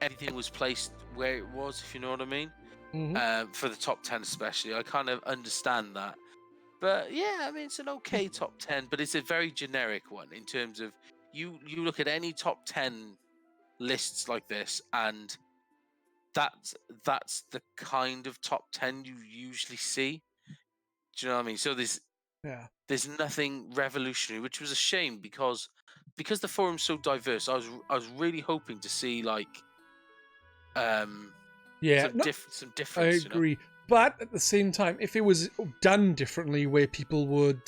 everything was placed where it was, if you know what I mean. For the top 10 especially. I kind of understand that. But yeah, I mean, it's an okay top 10, but it's a very generic one in terms of you look at any top 10 lists like this, and that's the kind of top 10 you usually see. Do you know what I mean? So there's nothing revolutionary, which was a shame because the forum's so diverse. I was really hoping to see like some difference.
I agree.
You know?
But at the same time, if it was done differently, where people would,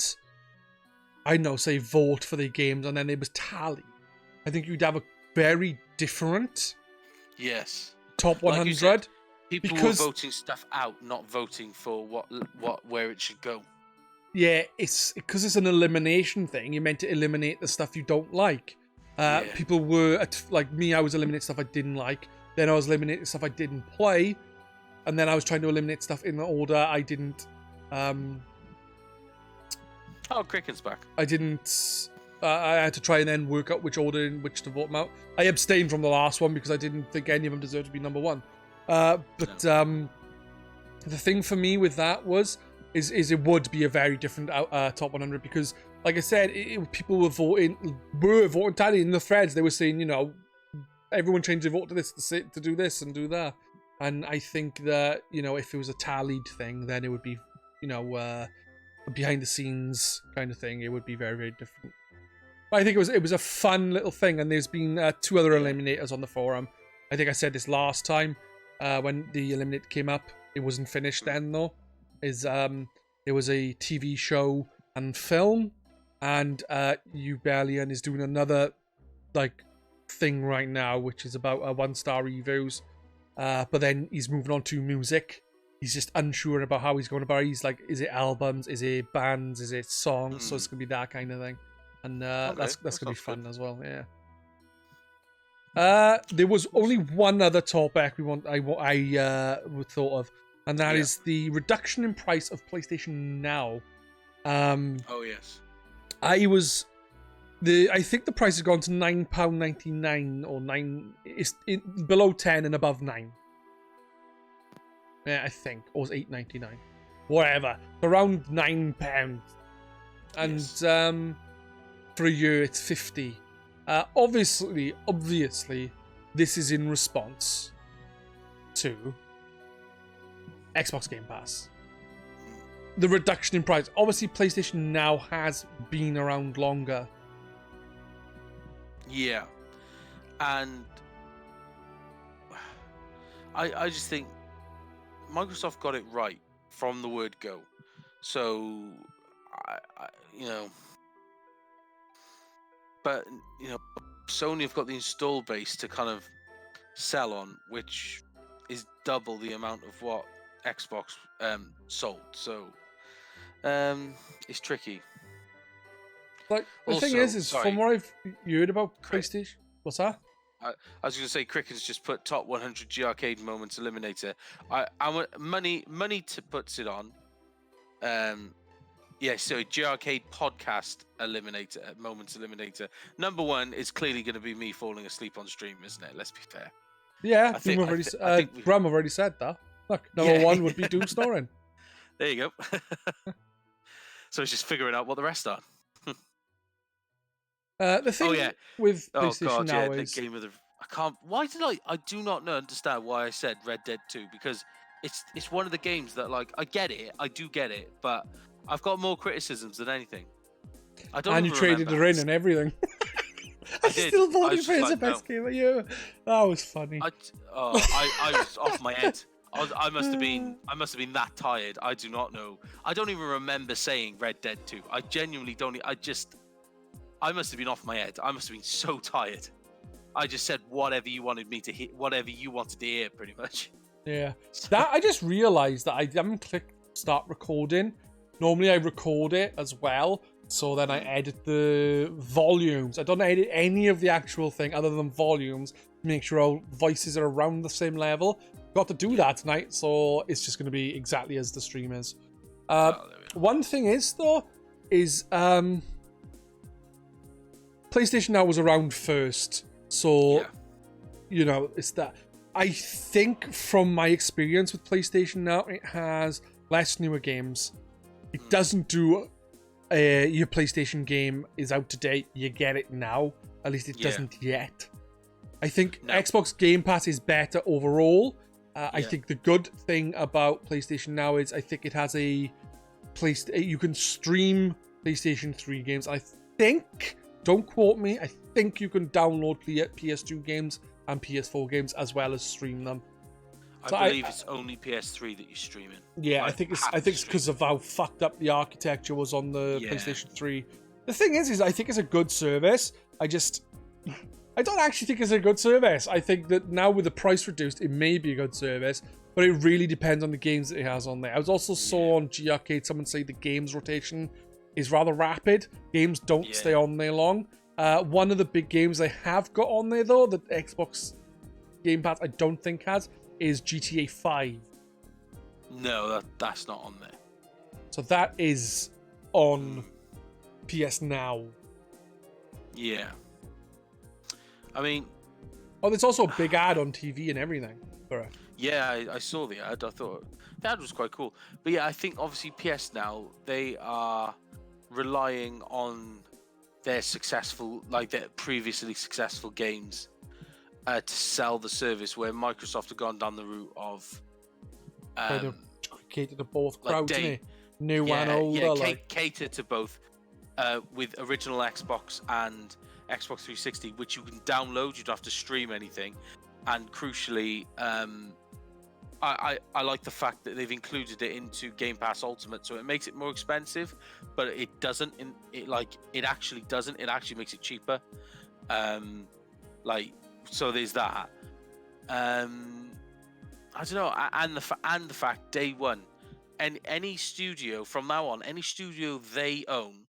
I don't know, say vote for the games and then it was tally, I think you'd have a very different top 100.
Like you said, people were voting stuff out, not voting for where it should go.
Yeah, it's because it's an elimination thing. You're meant to eliminate the stuff you don't like. People were like me. I was eliminating stuff I didn't like. Then I was eliminating stuff I didn't play, and then I was trying to eliminate stuff in the order I didn't.
Cricken's back.
I didn't. I had to try and then work out which order in which to vote them out. I abstained from the last one because I didn't think any of them deserved to be number one. The thing for me with that is it would be a very different top 100 because, like I said, people were voting tally in the threads. They were saying, you know, everyone changed their vote to this, to do this and do that. And I think that, you know, if it was a tallied thing, then it would be, you know, a behind the scenes kind of thing. It would be very, very different. But I think it was a fun little thing, and there's been 2 other eliminators on the forum. I think I said this last time when the Eliminator came up. It wasn't finished then though. There was a TV show and film, and Ubelian is doing another like thing right now, which is about 1-star reviews. But then he's moving on to music. He's just unsure about how he's going about it. He's like, is it albums? Is it bands? Is it songs? So it's gonna be that kind of thing, and that's gonna be fun as well. Yeah. There was only one other topic I thought of, and that is the reduction in price of PlayStation Now.
Oh yes.
I think the price has gone to £9.99 or below 10 and above 9. Yeah, I think, or it's £8.99, whatever, around £9, and for a year it's 50. Obviously, this is in response to Xbox Game Pass. The reduction in price. Obviously, PlayStation Now has been around longer.
Yeah. And I just think Microsoft got it right from the word go. So, you know... But, you know, Sony have got the install base to kind of sell on, which is double the amount of what Xbox sold. So it's tricky.
Like the
Also,
thing is
sorry,
from what I've heard about PlayStation, what's that?
I was going to say, Cricken's just put top 100 GRcade moments Eliminator. I want money to puts it on. Yeah, so GRcade podcast Eliminator, moments Eliminator. Number one is clearly going to be me falling asleep on stream, isn't it? Let's be fair.
Yeah, Bram already said that. Look, number one would be Doom snoring.
There you go. So it's just figuring out what the rest are.
The thing with PlayStation now is
the game of the. I can't. Why did I do not understand why I said Red Dead 2, because it's one of the games that, like, I get it, I do get it, but I've got more criticisms than anything. I don't.
And you traded it in and everything. I still thought it was the best game of the year. That was funny.
I was off my head. I must have been that tired. I do not know. I don't even remember saying Red Dead 2. I genuinely don't. I must have been off my head. I must have been so tired. I just said whatever you wanted me to hear, whatever you wanted to hear, pretty much.
Yeah. That I just realised that I haven't clicked start recording. Normally I record it as well, so then I edit the volumes. I don't edit any of the actual thing other than volumes to make sure our voices are around the same level. Got to do that tonight, so it's just going to be exactly as the stream is. One thing is, though, is PlayStation Now was around first, so you know, it's that. I think from my experience with PlayStation Now, it has less newer games. It doesn't do your PlayStation game is out to date, you get it now. At least it doesn't yet. I think Xbox Game Pass is better overall. I think the good thing about PlayStation Now is I think it has a place you can stream PlayStation 3 games. I think, don't quote me, I think you can download PS2 games and PS4 games as well as stream them.
I believe it's only PS3 that you're streaming.
Yeah, I think it's because of how fucked up the architecture was on the PlayStation 3. The thing is I think it's a good service. I don't actually think it's a good service. I think that now with the price reduced, it may be a good service, but it really depends on the games that it has on there. I was also saw on GRcade someone say the games rotation is rather rapid. Games don't stay on there long. One of the big games they have got on there, though, that Xbox Game Pass I don't think has, is GTA 5.
No, that's not on there.
So that is on PS Now.
Yeah. I mean...
Oh, there's also a big ad on TV and everything. Correct.
Yeah, I saw the ad. I thought the ad was quite cool. But yeah, I think obviously PS Now, they are relying on their successful, like their previously successful games to sell the service, where Microsoft have gone down the route of
kind of cater to both crowds,
like
new and older.
Cater to both with original Xbox and Xbox 360, which you can download. You don't have to stream anything, and crucially, I like the fact that they've included it into Game Pass Ultimate, so it makes it more expensive, but it doesn't. It actually doesn't. It actually makes it cheaper. So there's that. I don't know, and the fact day one, and any studio from now on, any studio they own,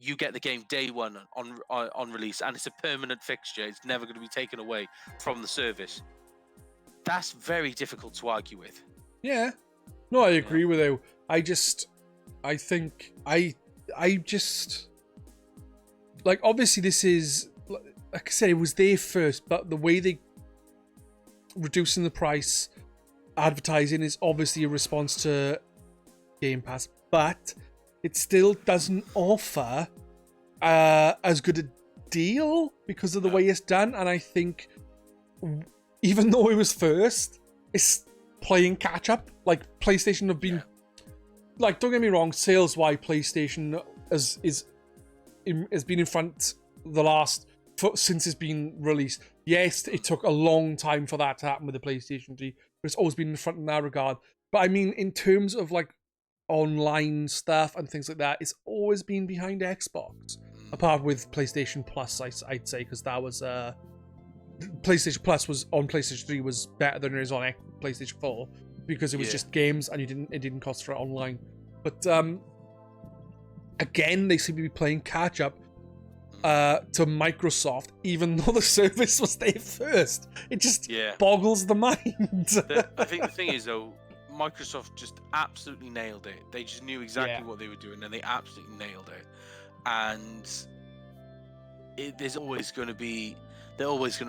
you get the game day one on release, and it's a permanent fixture. It's never going to be taken away from the service. That's very difficult to argue with. Yeah.
No, I agree with you. I think like, obviously this is, like I said, it was there first, but the way they reducing the price advertising is obviously a response to Game Pass, but it still doesn't offer as good a deal because of the way it's done. And I think even though it was first, it's playing catch up. Like, PlayStation have been, like, don't get me wrong, sales wise, PlayStation has been in front since it's been released. Yes, it took a long time for that to happen with the PlayStation 3, but it's always been in front in that regard. But I mean, in terms of like online stuff and things like that, it's always been behind Xbox, apart with PlayStation Plus, I'd say, because that was PlayStation Plus was on PlayStation 3 was better than it is on PlayStation 4 because it was just games and it didn't cost for it online. But again, they seem to be playing catch up to Microsoft, even though the service was there first. It just boggles the mind.
I think the thing is, though, Microsoft just absolutely nailed it. They just knew exactly what they were doing, and they absolutely nailed it. And they're always going to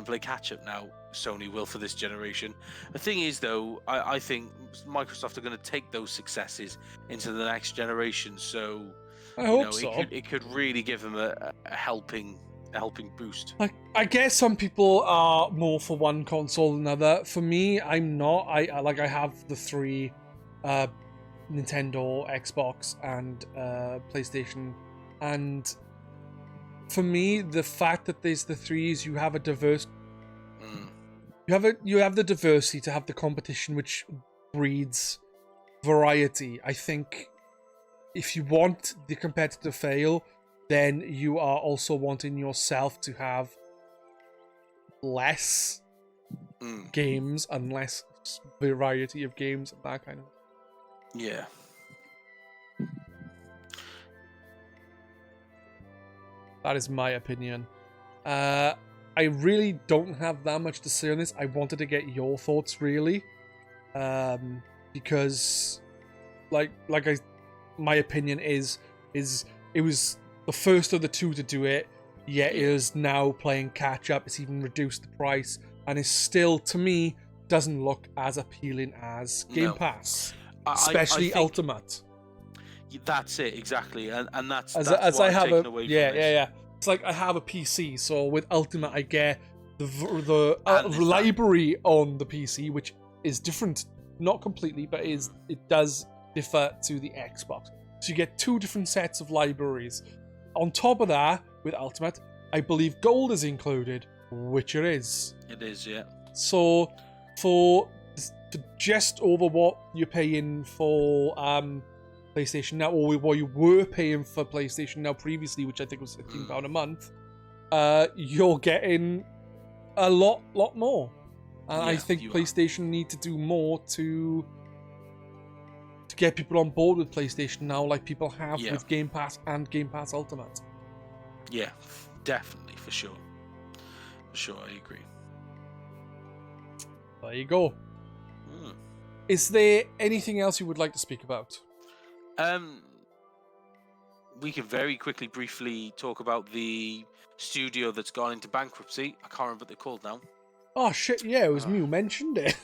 play catch up now. Sony will for this generation. The thing is, though, I think Microsoft are going to take those successes into the next generation. So
I hope so.
It could really give them a helping boost.
I guess some people are more for one console than another. For me, I'm not. I have the 3 Nintendo, Xbox, and PlayStation, and for me, the fact that there's the 3s, you have a diverse. You have the diversity to have the competition, which breeds variety. I think if you want the competitor to fail, then you are also wanting yourself to have less games and less variety of games and that kind of.
Yeah.
That is my opinion. I really don't have that much to say on this. I wanted to get your thoughts, really, because, my opinion is it was the first of the 2 to do it. Yet it is now playing catch up. It's even reduced the price, and it still, to me, doesn't look as appealing as Game Pass, especially I Ultimate.
That's it exactly, and that's
as
what
I
I'm
have
taking away from this.
yeah. It's like I have a PC, so with Ultimate I get the library on the PC, which is different, not completely, but it does differ to the Xbox. So you get 2 different sets of libraries. On top of that, with Ultimate, I believe Gold is included, which it is.
It is, yeah.
So for just over what you're paying for PlayStation Now, or what you were paying for PlayStation Now previously, which I think was £15 a month, you're getting a lot more. And I think PlayStation need to do more to get people on board with PlayStation Now, like people have with Game Pass and Game Pass Ultimate.
Yeah, definitely, for sure. For sure, I agree.
There you go. Is there anything else you would like to speak about?
We can very quickly, briefly talk about the studio that's gone into bankruptcy. I can't remember what they're called now.
Oh shit! Yeah, it was me who mentioned it.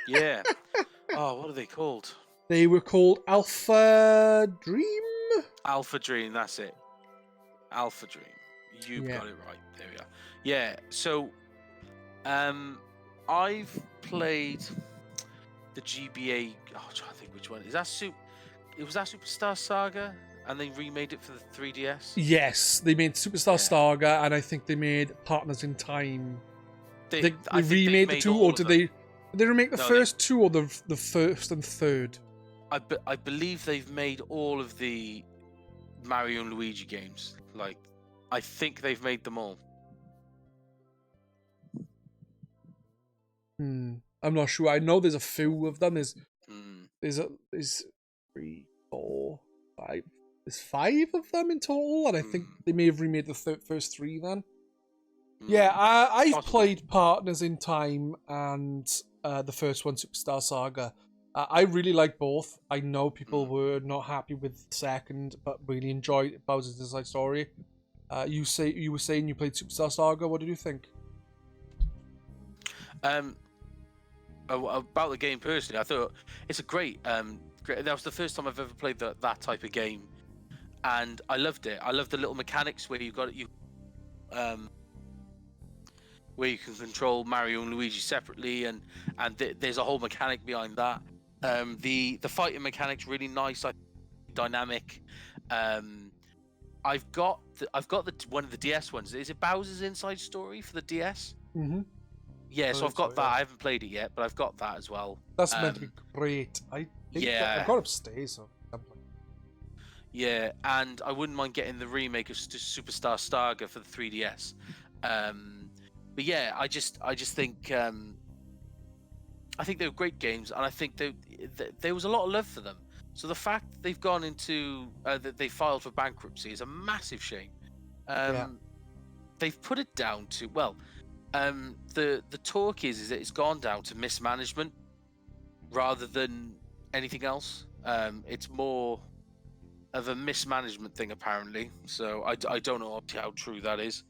Yeah. Oh, what are they called?
They were called Alphadream.
Alphadream, that's it. Alphadream. You've got it right. There we are. Yeah. So, I've played the GBA. Oh, I'm trying to think which one. Is that It was that Superstar Saga, and they remade it for the 3DS.
Yes, they made Superstar Saga, and I think they made Partners in Time. They remade the 2, or did they remake the first 2 or the first and third?
I believe they've made all of the Mario and Luigi games. Like, I think they've made them all.
I'm not sure. I know there's a few of them. There's 3, 4, 5. There's 5 of them in total, and I think they may have remade the first 3 then. Yeah, I've played Partners in Time and the first one, Superstar Saga. I really like both. I know people were not happy with the second, but really enjoyed Bowser's Inside Story. You were saying you played Superstar Saga. What did you think?
About the game personally, I thought it's a great. That was the first time I've ever played that type of game, and I loved it. I loved the little mechanics where where you can control Mario and Luigi separately, and there's a whole mechanic behind that. The fighting mechanics really nice, dynamic. I've got one of the DS ones. Is it Bowser's Inside Story for the DS?
Mm-hmm.
Yeah, so I've got that. I haven't played it yet, but I've got that as well.
That's meant to be great. I think I've got upstairs. So
yeah, and I wouldn't mind getting the remake of Superstar Saga for the 3DS. But But yeah, I just think I think they were great games, and I think there was a lot of love for them. So the fact that they've gone into that they filed for bankruptcy is a massive shame. They've put it down to the talk is that it's gone down to mismanagement rather than anything else. It's more of a mismanagement thing apparently. So I don't know how true that is,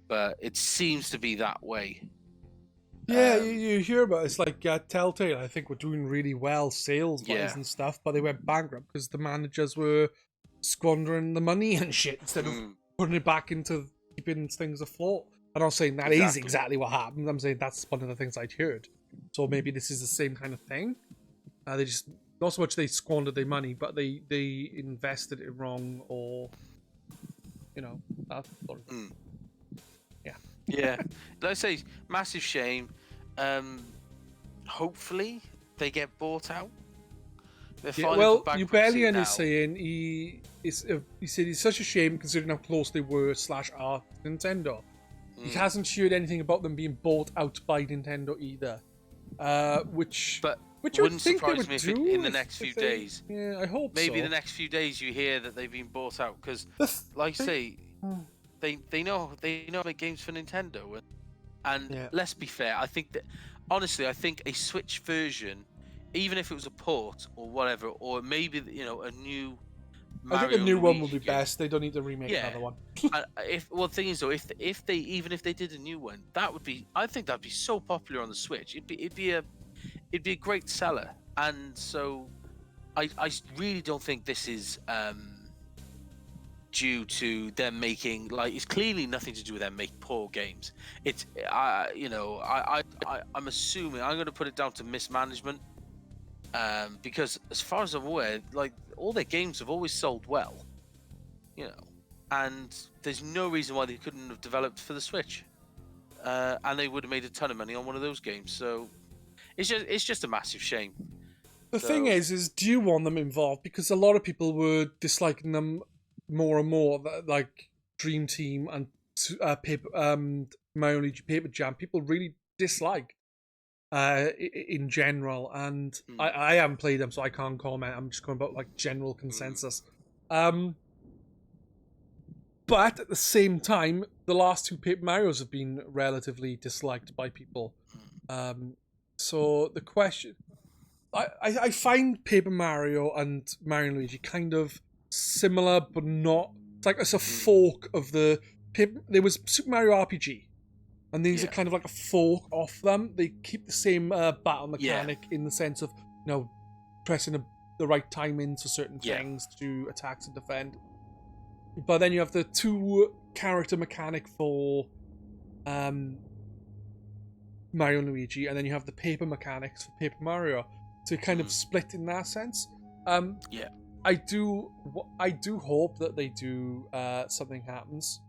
but it seems to be that way.
Yeah, you hear about it. It's like Telltale, I think, were doing really well sales-wise and stuff, but they went bankrupt because the managers were squandering the money and shit instead of putting it back into keeping things afloat. I'm not saying that is exactly what happened. I'm saying that's one of the things I'd heard. So maybe this is the same kind of thing. They just, not so much they squandered their money, but they invested it wrong, or, you know, that sort of thing.
Yeah, like I say, massive shame. Hopefully they get bought out.
Well, Ubelian is saying he said it's such a shame considering how close they were / are to Nintendo. He hasn't shared anything about them being bought out by Nintendo either. Which
wouldn't surprise me if in the next few days.
Yeah, I hope
maybe the next few days you hear that they've been bought out, because, like I say, they know how to make games for Nintendo, and let's be fair. I think that honestly, I think a Switch version, even if it was a port or whatever, or maybe a new Mario,
I think a new one would be best. They don't need to remake another one.
The thing is though, if they did a new one, I think that'd be so popular on the Switch. It'd be a great seller, and so I really don't think this is due to them making, like, it's clearly nothing to do with them making poor games. It's I'm assuming, I'm going to put it down to mismanagement, because as far as I'm aware, like, all their games have always sold well, and there's no reason why they couldn't have developed for the Switch, and they would have made a ton of money on one of those games. So it's just a massive shame.
The thing is do you want them involved? Because a lot of people were disliking them more and more, like Dream Team and Mario Luigi Paper Jam. People really dislike in general, and I haven't played them, so I can't comment. I'm just going about like general consensus. But at the same time, the last two Paper Marios have been relatively disliked by people. So the question, I find Paper Mario and Mario and Luigi kind of similar, but not. It's a fork of the there was Super Mario RPG, and these are kind of like a fork off them. They keep the same battle mechanic in the sense of pressing the right time into certain things to do attacks and defend. But then you have the two character mechanic for Mario and Luigi, and then you have the paper mechanics for Paper Mario. So kind of split in that sense. I do hope that they do something happens.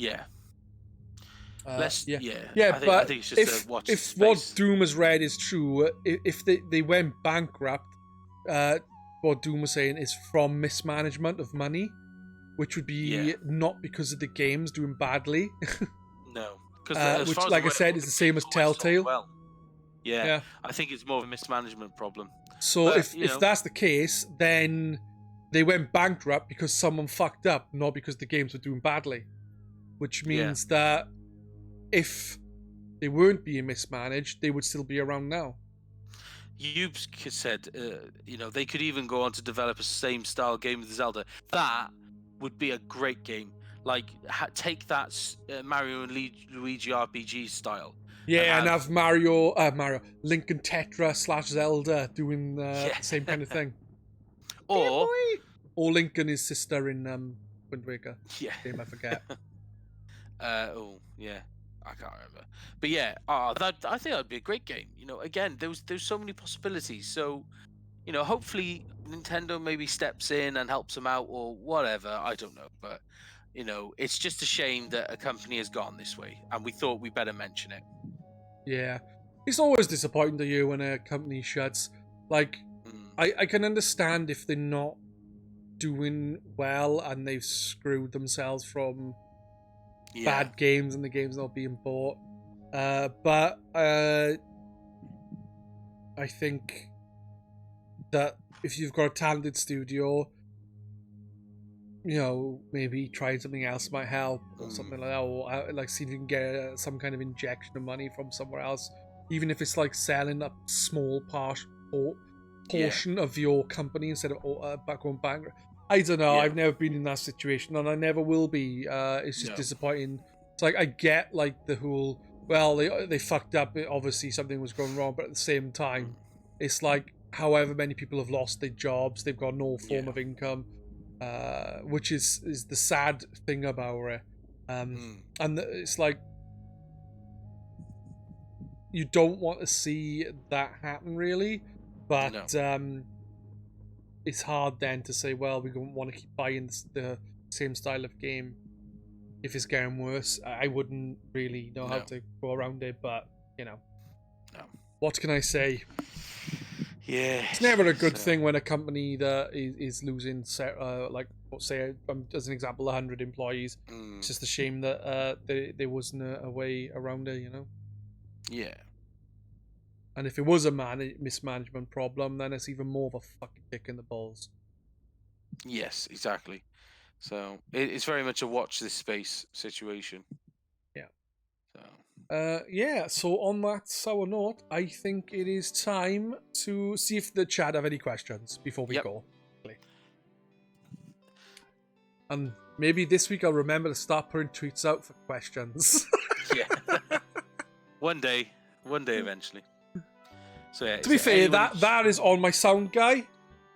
I
but
think it's just
if what Doom has read is true, if they went bankrupt, what Doom was saying is from mismanagement of money, which would be not because of the games doing badly.
No, because
which, like I said, is the same as Telltale.
I think it's more of a mismanagement problem.
So if that's the case, then they went bankrupt because someone fucked up, not because the games were doing badly. Which means that if they weren't being mismanaged, they would still be around now.
You've said, they could even go on to develop a same style game with Zelda. That would be a great game. Like, take that Mario and Luigi RPG style.
Yeah, and have Mario, Link and Tetra / Zelda doing the same kind of thing.
Or
Link and his sister in Wind Waker.
Yeah.
Game I forget.
I can't remember. But I think that'd be a great game. Again, there's so many possibilities. So, hopefully Nintendo maybe steps in and helps them out or whatever. I don't know, but it's just a shame that a company has gone this way, and we thought we better mention it.
Yeah, it's always disappointing to you when a company shuts. Like, I can understand if they're not doing well and they've screwed themselves from bad games and the games not being bought. But I think that if you've got a talented studio, you know, maybe trying something else might help, or something like that, or like see if you can get some kind of injection of money from somewhere else, even if it's like selling a small portion of your company instead of going bankrupt. I don't know. I've never been in that situation, and I never will be. It's just disappointing. It's like I get like the whole, well, they fucked up. Obviously, something was going wrong, but at the same time, it's like however many people have lost their jobs, they've got no form of income. Which is the sad thing about it, and it's like you don't want to see that happen, really, but it's hard then to say, well, we don't want to keep buying the same style of game if it's getting worse. I wouldn't really know how to go around it, but you know, what can I say?
Yeah,
it's never a good thing when a company that is losing, like, say, as an example, 100 employees. It's just a shame that there wasn't a way around it, you know?
Yeah.
And if it was a mismanagement problem, then it's even more of a fucking kick in the balls.
Yes, exactly. So it's very much a watch this space situation.
Yeah.
So.
So on that sour note, I think it is time to see if the chat have any questions before we go. And maybe this week I'll remember to start putting tweets out for questions.
Yeah. One day eventually. So yeah.
To be fair, that is on my sound guy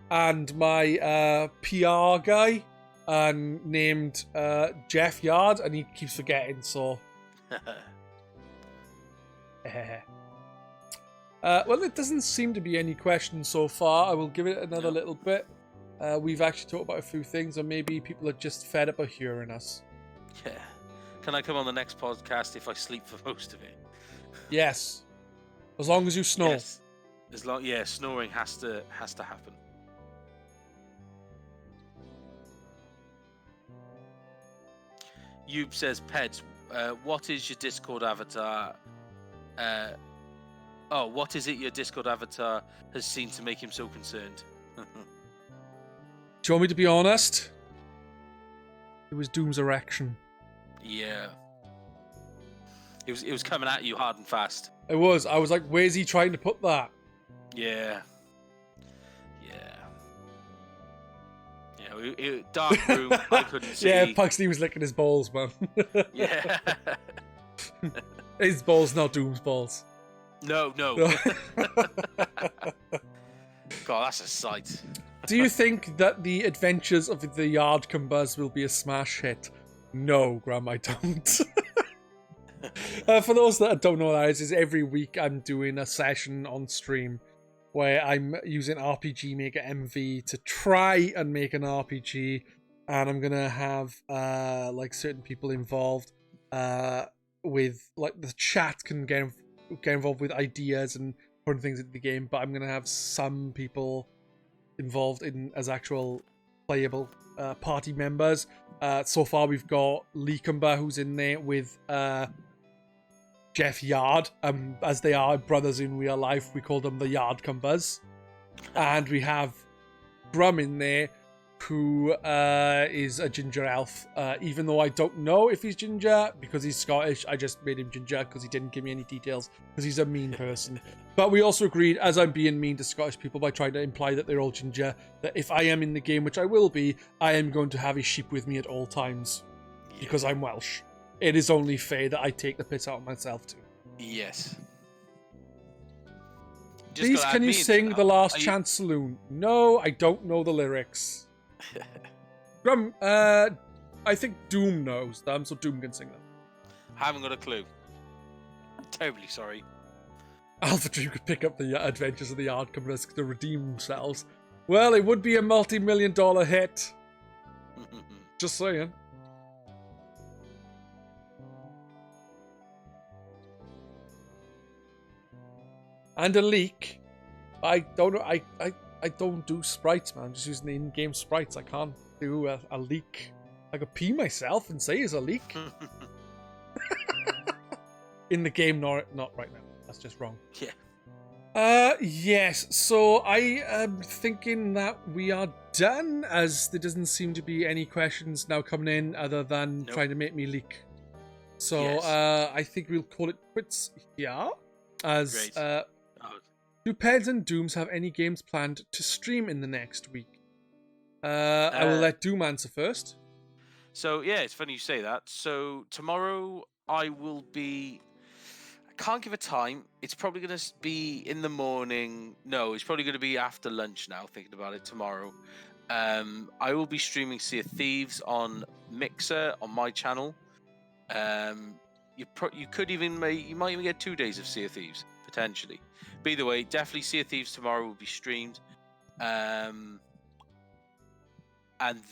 and my PR guy, and named Jeff Yard, and he keeps forgetting, so. Well, it doesn't seem to be any questions so far. I will give it another little bit. We've actually talked about a few things, or maybe people are just fed up of hearing us.
Yeah. Can I come on the next podcast if I sleep for most of it?
Yes. As long as you snore.
Yes. Snoring has to happen. Ube says, Pedz, what is your Discord avatar? What is it your Discord avatar has seen to make him so concerned?
Do you want me to be honest? It was Doom's erection.
Yeah. It was coming at you hard and fast.
It was. I was like, where's he trying to put that?
Yeah. Dark room, I couldn't see.
Yeah, Pugsley was licking his balls, man.
Yeah.
His balls, not Doom's balls.
No. God, that's a sight.
Do you think that the adventures of the Yard Cumbers will be a smash hit? No, Graham, I don't. For those that don't know what that is every week I'm doing a session on stream where I'm using RPG Maker MV to try and make an RPG, and I'm gonna have like certain people involved with, like, the chat can get involved with ideas and putting things into the game, but I'm gonna have some people involved in as actual playable party members. So far we've got Leecumber, who's in there with Jeff Yard, as they are brothers in real life. We call them the Yard Cumbers. And we have Brum in there, who is a ginger elf. Even though I don't know if he's ginger because he's Scottish, I just made him ginger because he didn't give me any details because he's a mean person. But we also agreed, as I'm being mean to Scottish people by trying to imply that they're all ginger, that if I am in the game, which I will be, I am going to have a sheep with me at all times because I'm Welsh. It is only fair that I take the piss out of myself too.
Yes.
Please, can you sing The Last Chance Saloon? No, I don't know the lyrics. Grum, I think Doom knows them, so Doom can sing them.
I haven't got a clue. I'm terribly sorry.
Alphadream could pick up the adventures of the Yard Cumbers to redeem themselves. Well, it would be a multi-million-dollar hit. Just saying. And a leak. I don't know. I don't do sprites, man. I'm just using the in-game sprites. I can't do a leak. I could pee myself and say it's a leak. in the game, not right now. That's just wrong.
Yeah.
Yes. So I am thinking that we are done, as there doesn't seem to be any questions now coming in other than trying to make me leak. So
Yes.
I think we'll call it quits here. As
Great.
do Pedz and Dooms have any games planned to stream in the next week? I will let Doom answer first.
So yeah, it's funny you say that. So tomorrow I will be. I can't give a time. It's probably going to be in the morning. No, it's probably going to be after lunch now. Thinking about it, tomorrow. I will be streaming Sea of Thieves on Mixer on my channel. You might even get 2 days of Sea of Thieves potentially. But either way, definitely Sea of Thieves tomorrow will be streamed. And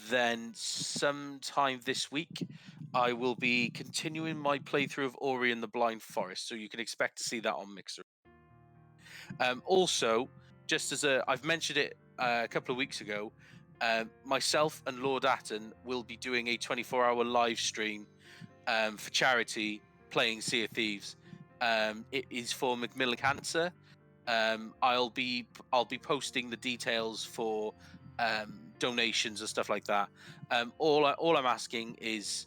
then sometime this week, I will be continuing my playthrough of Ori and the Blind Forest, so you can expect to see that on Mixer. Also, just as I've mentioned it a couple of weeks ago, myself and Lord Atten will be doing a 24-hour live stream for charity playing Sea of Thieves. It is for Macmillan Cancer. I'll be posting the details for donations and stuff like that. All I'm asking is,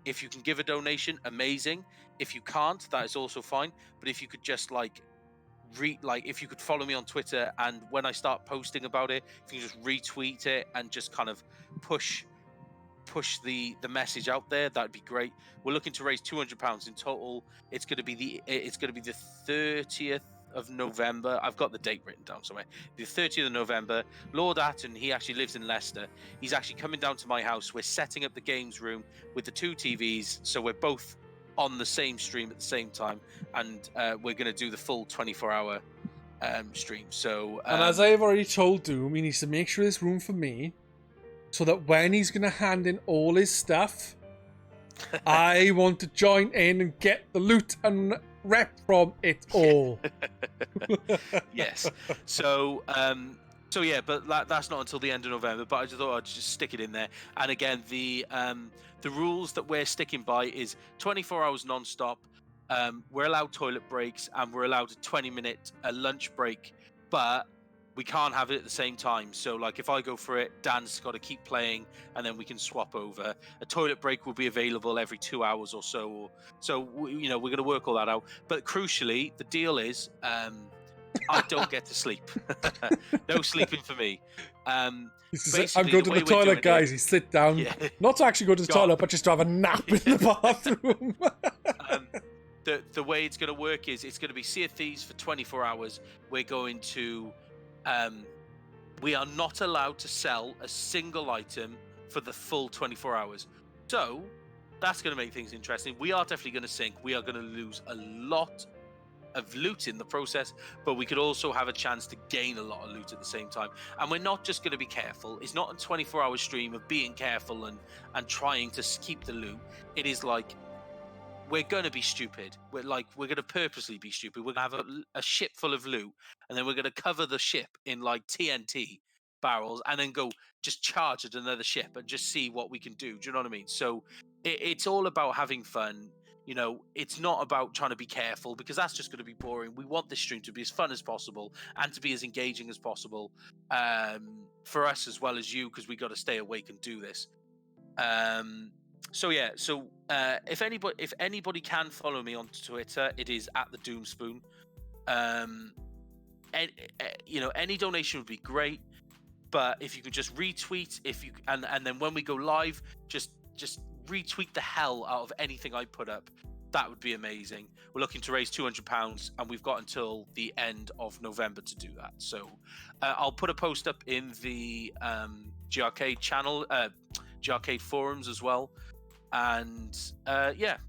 if you can give a donation, amazing. If you can't, that is also fine. But if you could just if you could follow me on Twitter, and when I start posting about it, if you can just retweet it and just kind of push the message out there, that'd be great. We're looking to raise £200 in total. It's going to be the 30th of November. I've got the date written down somewhere. The 30th of November. Lord Atten, he actually lives in Leicester. He's actually coming down to my house. We're setting up the games room with the 2 TVs, so we're both on the same stream at the same time, and we're going to do the full 24-hour stream. So,
and as I've already told Doom, he needs to make sure there's room for me, so that when he's going to hand in all his stuff, I want to join in and get the loot and rep from it all.
Yes. So yeah, but that's not until the end of November. But I just thought I'd just stick it in there. And again, the rules that we're sticking by is 24 hours non-stop. We're allowed toilet breaks, and we're allowed a 20-minute lunch break, but we can't have it at the same time. So like, if I go for it, Dan's got to keep playing, and then we can swap over. A toilet break will be available every 2 hours or so. We're going to work all that out. But crucially, the deal is, I don't get to sleep. No sleeping for me.
I'm going to the toilet, guys. He sit down, not to actually go to the toilet, but just to have a nap in the bathroom.
The way it's going to work is, it's going to be Sea of Thieves for 24 hours. We're going to we are not allowed to sell a single item for the full 24 hours. So that's going to make things interesting. We are definitely going to sink. We are going to lose a lot of loot in the process, but we could also have a chance to gain a lot of loot at the same time. And we're not just going to be careful. It's not a 24-hour stream of being careful and trying to keep the loot. It is like, we're going to be stupid. We're going to purposely be stupid. We're going to have a ship full of loot, and then we're going to cover the ship in like TNT barrels, and then go just charge at another ship and just see what we can do. Do you know what I mean? So it's all about having fun. You know, it's not about trying to be careful, because that's just going to be boring. We want this stream to be as fun as possible and to be as engaging as possible, for us as well as you, because we got to stay awake and do this. So if anybody can follow me on Twitter, it is at the Doomspoon. Any donation would be great, but if you could just retweet, and then when we go live, just retweet the hell out of anything I put up. That would be amazing. We're looking to raise £200, and we've got until the end of November to do that. So I'll put a post up in the GRcade channel, GRcade forums as well. And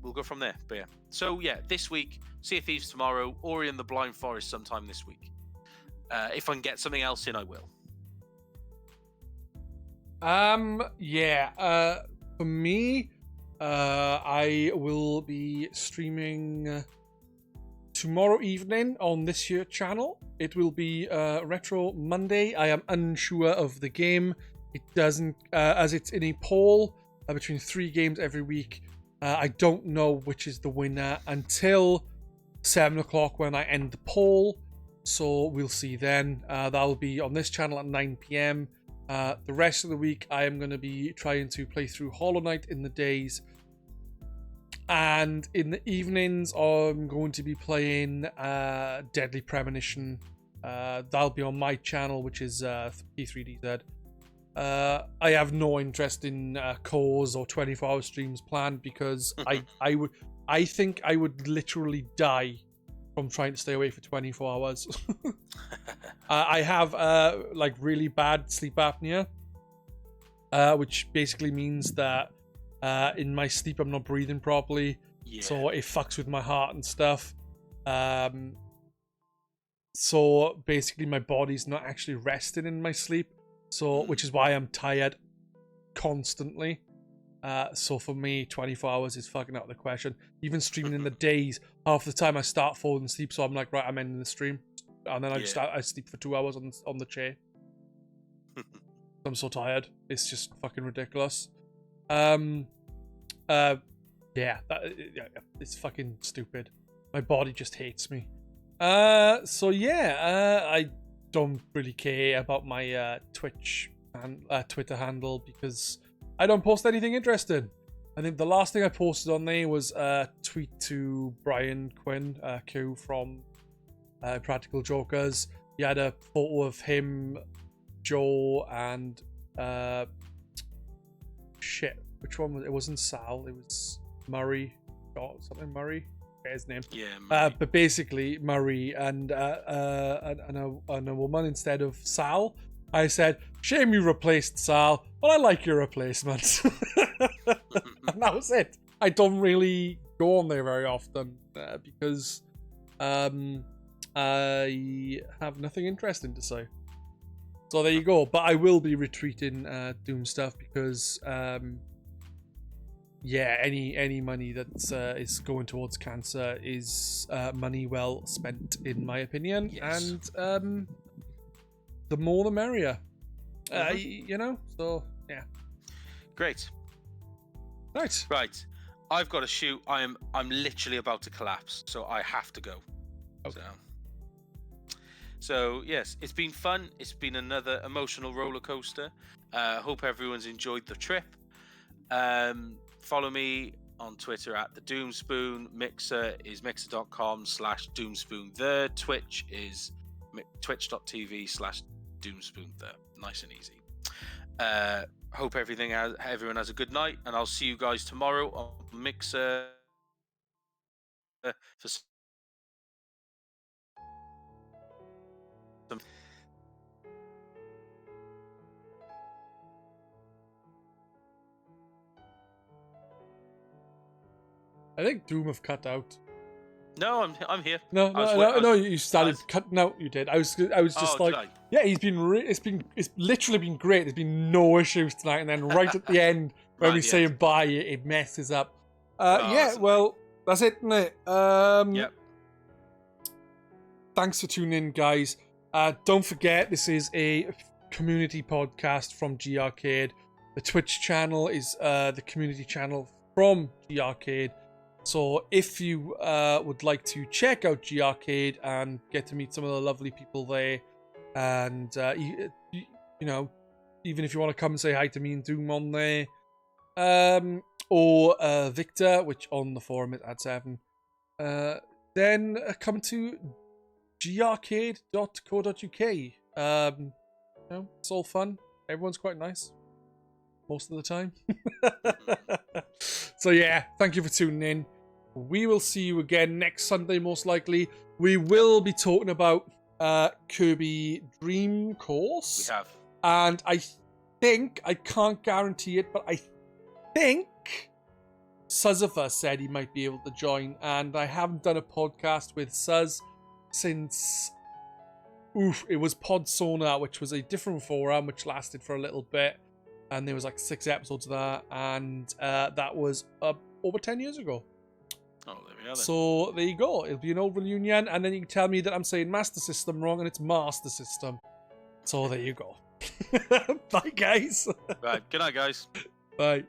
we'll go from there. But yeah, so yeah, this week, Sea of Thieves tomorrow, Ori and the Blind Forest sometime this week. If I can get something else in, I will.
For me, I will be streaming tomorrow evening on this here channel. It will be Retro Monday. I am unsure of the game. It doesn't, as it's in a poll between 3 games every week. I don't know which is the winner until 7 o'clock when I end the poll. So we'll see then. That'll be on this channel at 9 p.m. The rest of the week, I am going to be trying to play through Hollow Knight in the days. And in the evenings, I'm going to be playing Deadly Premonition. That'll be on my channel, which is P3DZ. I have no interest in cores or 24-hour streams planned because I think I would literally die from trying to stay away for 24 hours. I have like really bad sleep apnea, which basically means that in my sleep I'm not breathing properly, so it fucks with my heart and stuff. So basically my body's not actually resting in my sleep, so which is why I'm tired constantly. So for me, 24 hours is fucking out of the question. Even streaming in the days, half the time I start falling asleep, so I'm like, right, I'm ending the stream, and then I sleep for 2 hours on the chair. I'm so tired. It's just fucking ridiculous. It's fucking stupid. My body just hates me. So yeah, I don't really care about my Twitch and Twitter handle because I don't post anything interesting. I think the last thing I posted on there was a tweet to Brian Quinn, Q from Practical Jokers. He had a photo of him, Joe, and which one was it? It wasn't Sal, it was Murray. Oh, something Murray? Forget his name.
Yeah, Murray.
But basically Murray and a woman instead of Sal. I said, shame you replaced Sal, but I like your replacement. And that was it. I don't really go on there very often because I have nothing interesting to say. So there you go. But I will be retweeting Doom stuff because, any money that is going towards cancer is money well spent, in my opinion. Yes. And the more the merrier. So yeah.
Great. Right. I've got to shoot. I'm literally about to collapse, so I have to go. Okay. So yes, it's been fun. It's been another emotional roller coaster. Hope everyone's enjoyed the trip. Follow me on Twitter at the Doomspoon. Mixer is mixer.com/Doomspoon. Twitch is twitch.tv/Doomspoon. Nice and easy. Hope everyone has a good night, and I'll see you guys tomorrow on Mixer for some.
I think Doom have cut out.
No, I'm here.
No. You started cutting out. You did. I was just yeah. He's been. It's literally been great. There's been no issues tonight, and then right at the end when we say bye, it messes up. Well, that's it, isn't it?
Yep.
Thanks for tuning in, guys. Don't forget, this is a community podcast from GRcade. The Twitch channel is the community channel from GRcade. So if you would like to check out GRcade and get to meet some of the lovely people there, and even if you want to come and say hi to me and Doom on there, or Victor, which on the forum is @7, then come to grcade.co.uk. It's all fun. Everyone's quite nice most of the time. So yeah, thank you for tuning in. We will see you again next Sunday, most likely. We will be talking about Kirby Dream Course.
We have.
And I can't guarantee it, but I think Suzzifer said he might be able to join. And I haven't done a podcast with Suz since it was Podsona, which was a different forum, which lasted for a little bit. And there was like 6 episodes of that, and that was over 10 years ago.
Oh, there we are then.
So there you go. It'll be an old reunion, and then you can tell me that I'm saying Master System wrong, and it's Master System. So there you go. Bye, guys.
Right. Good night, guys.
Bye.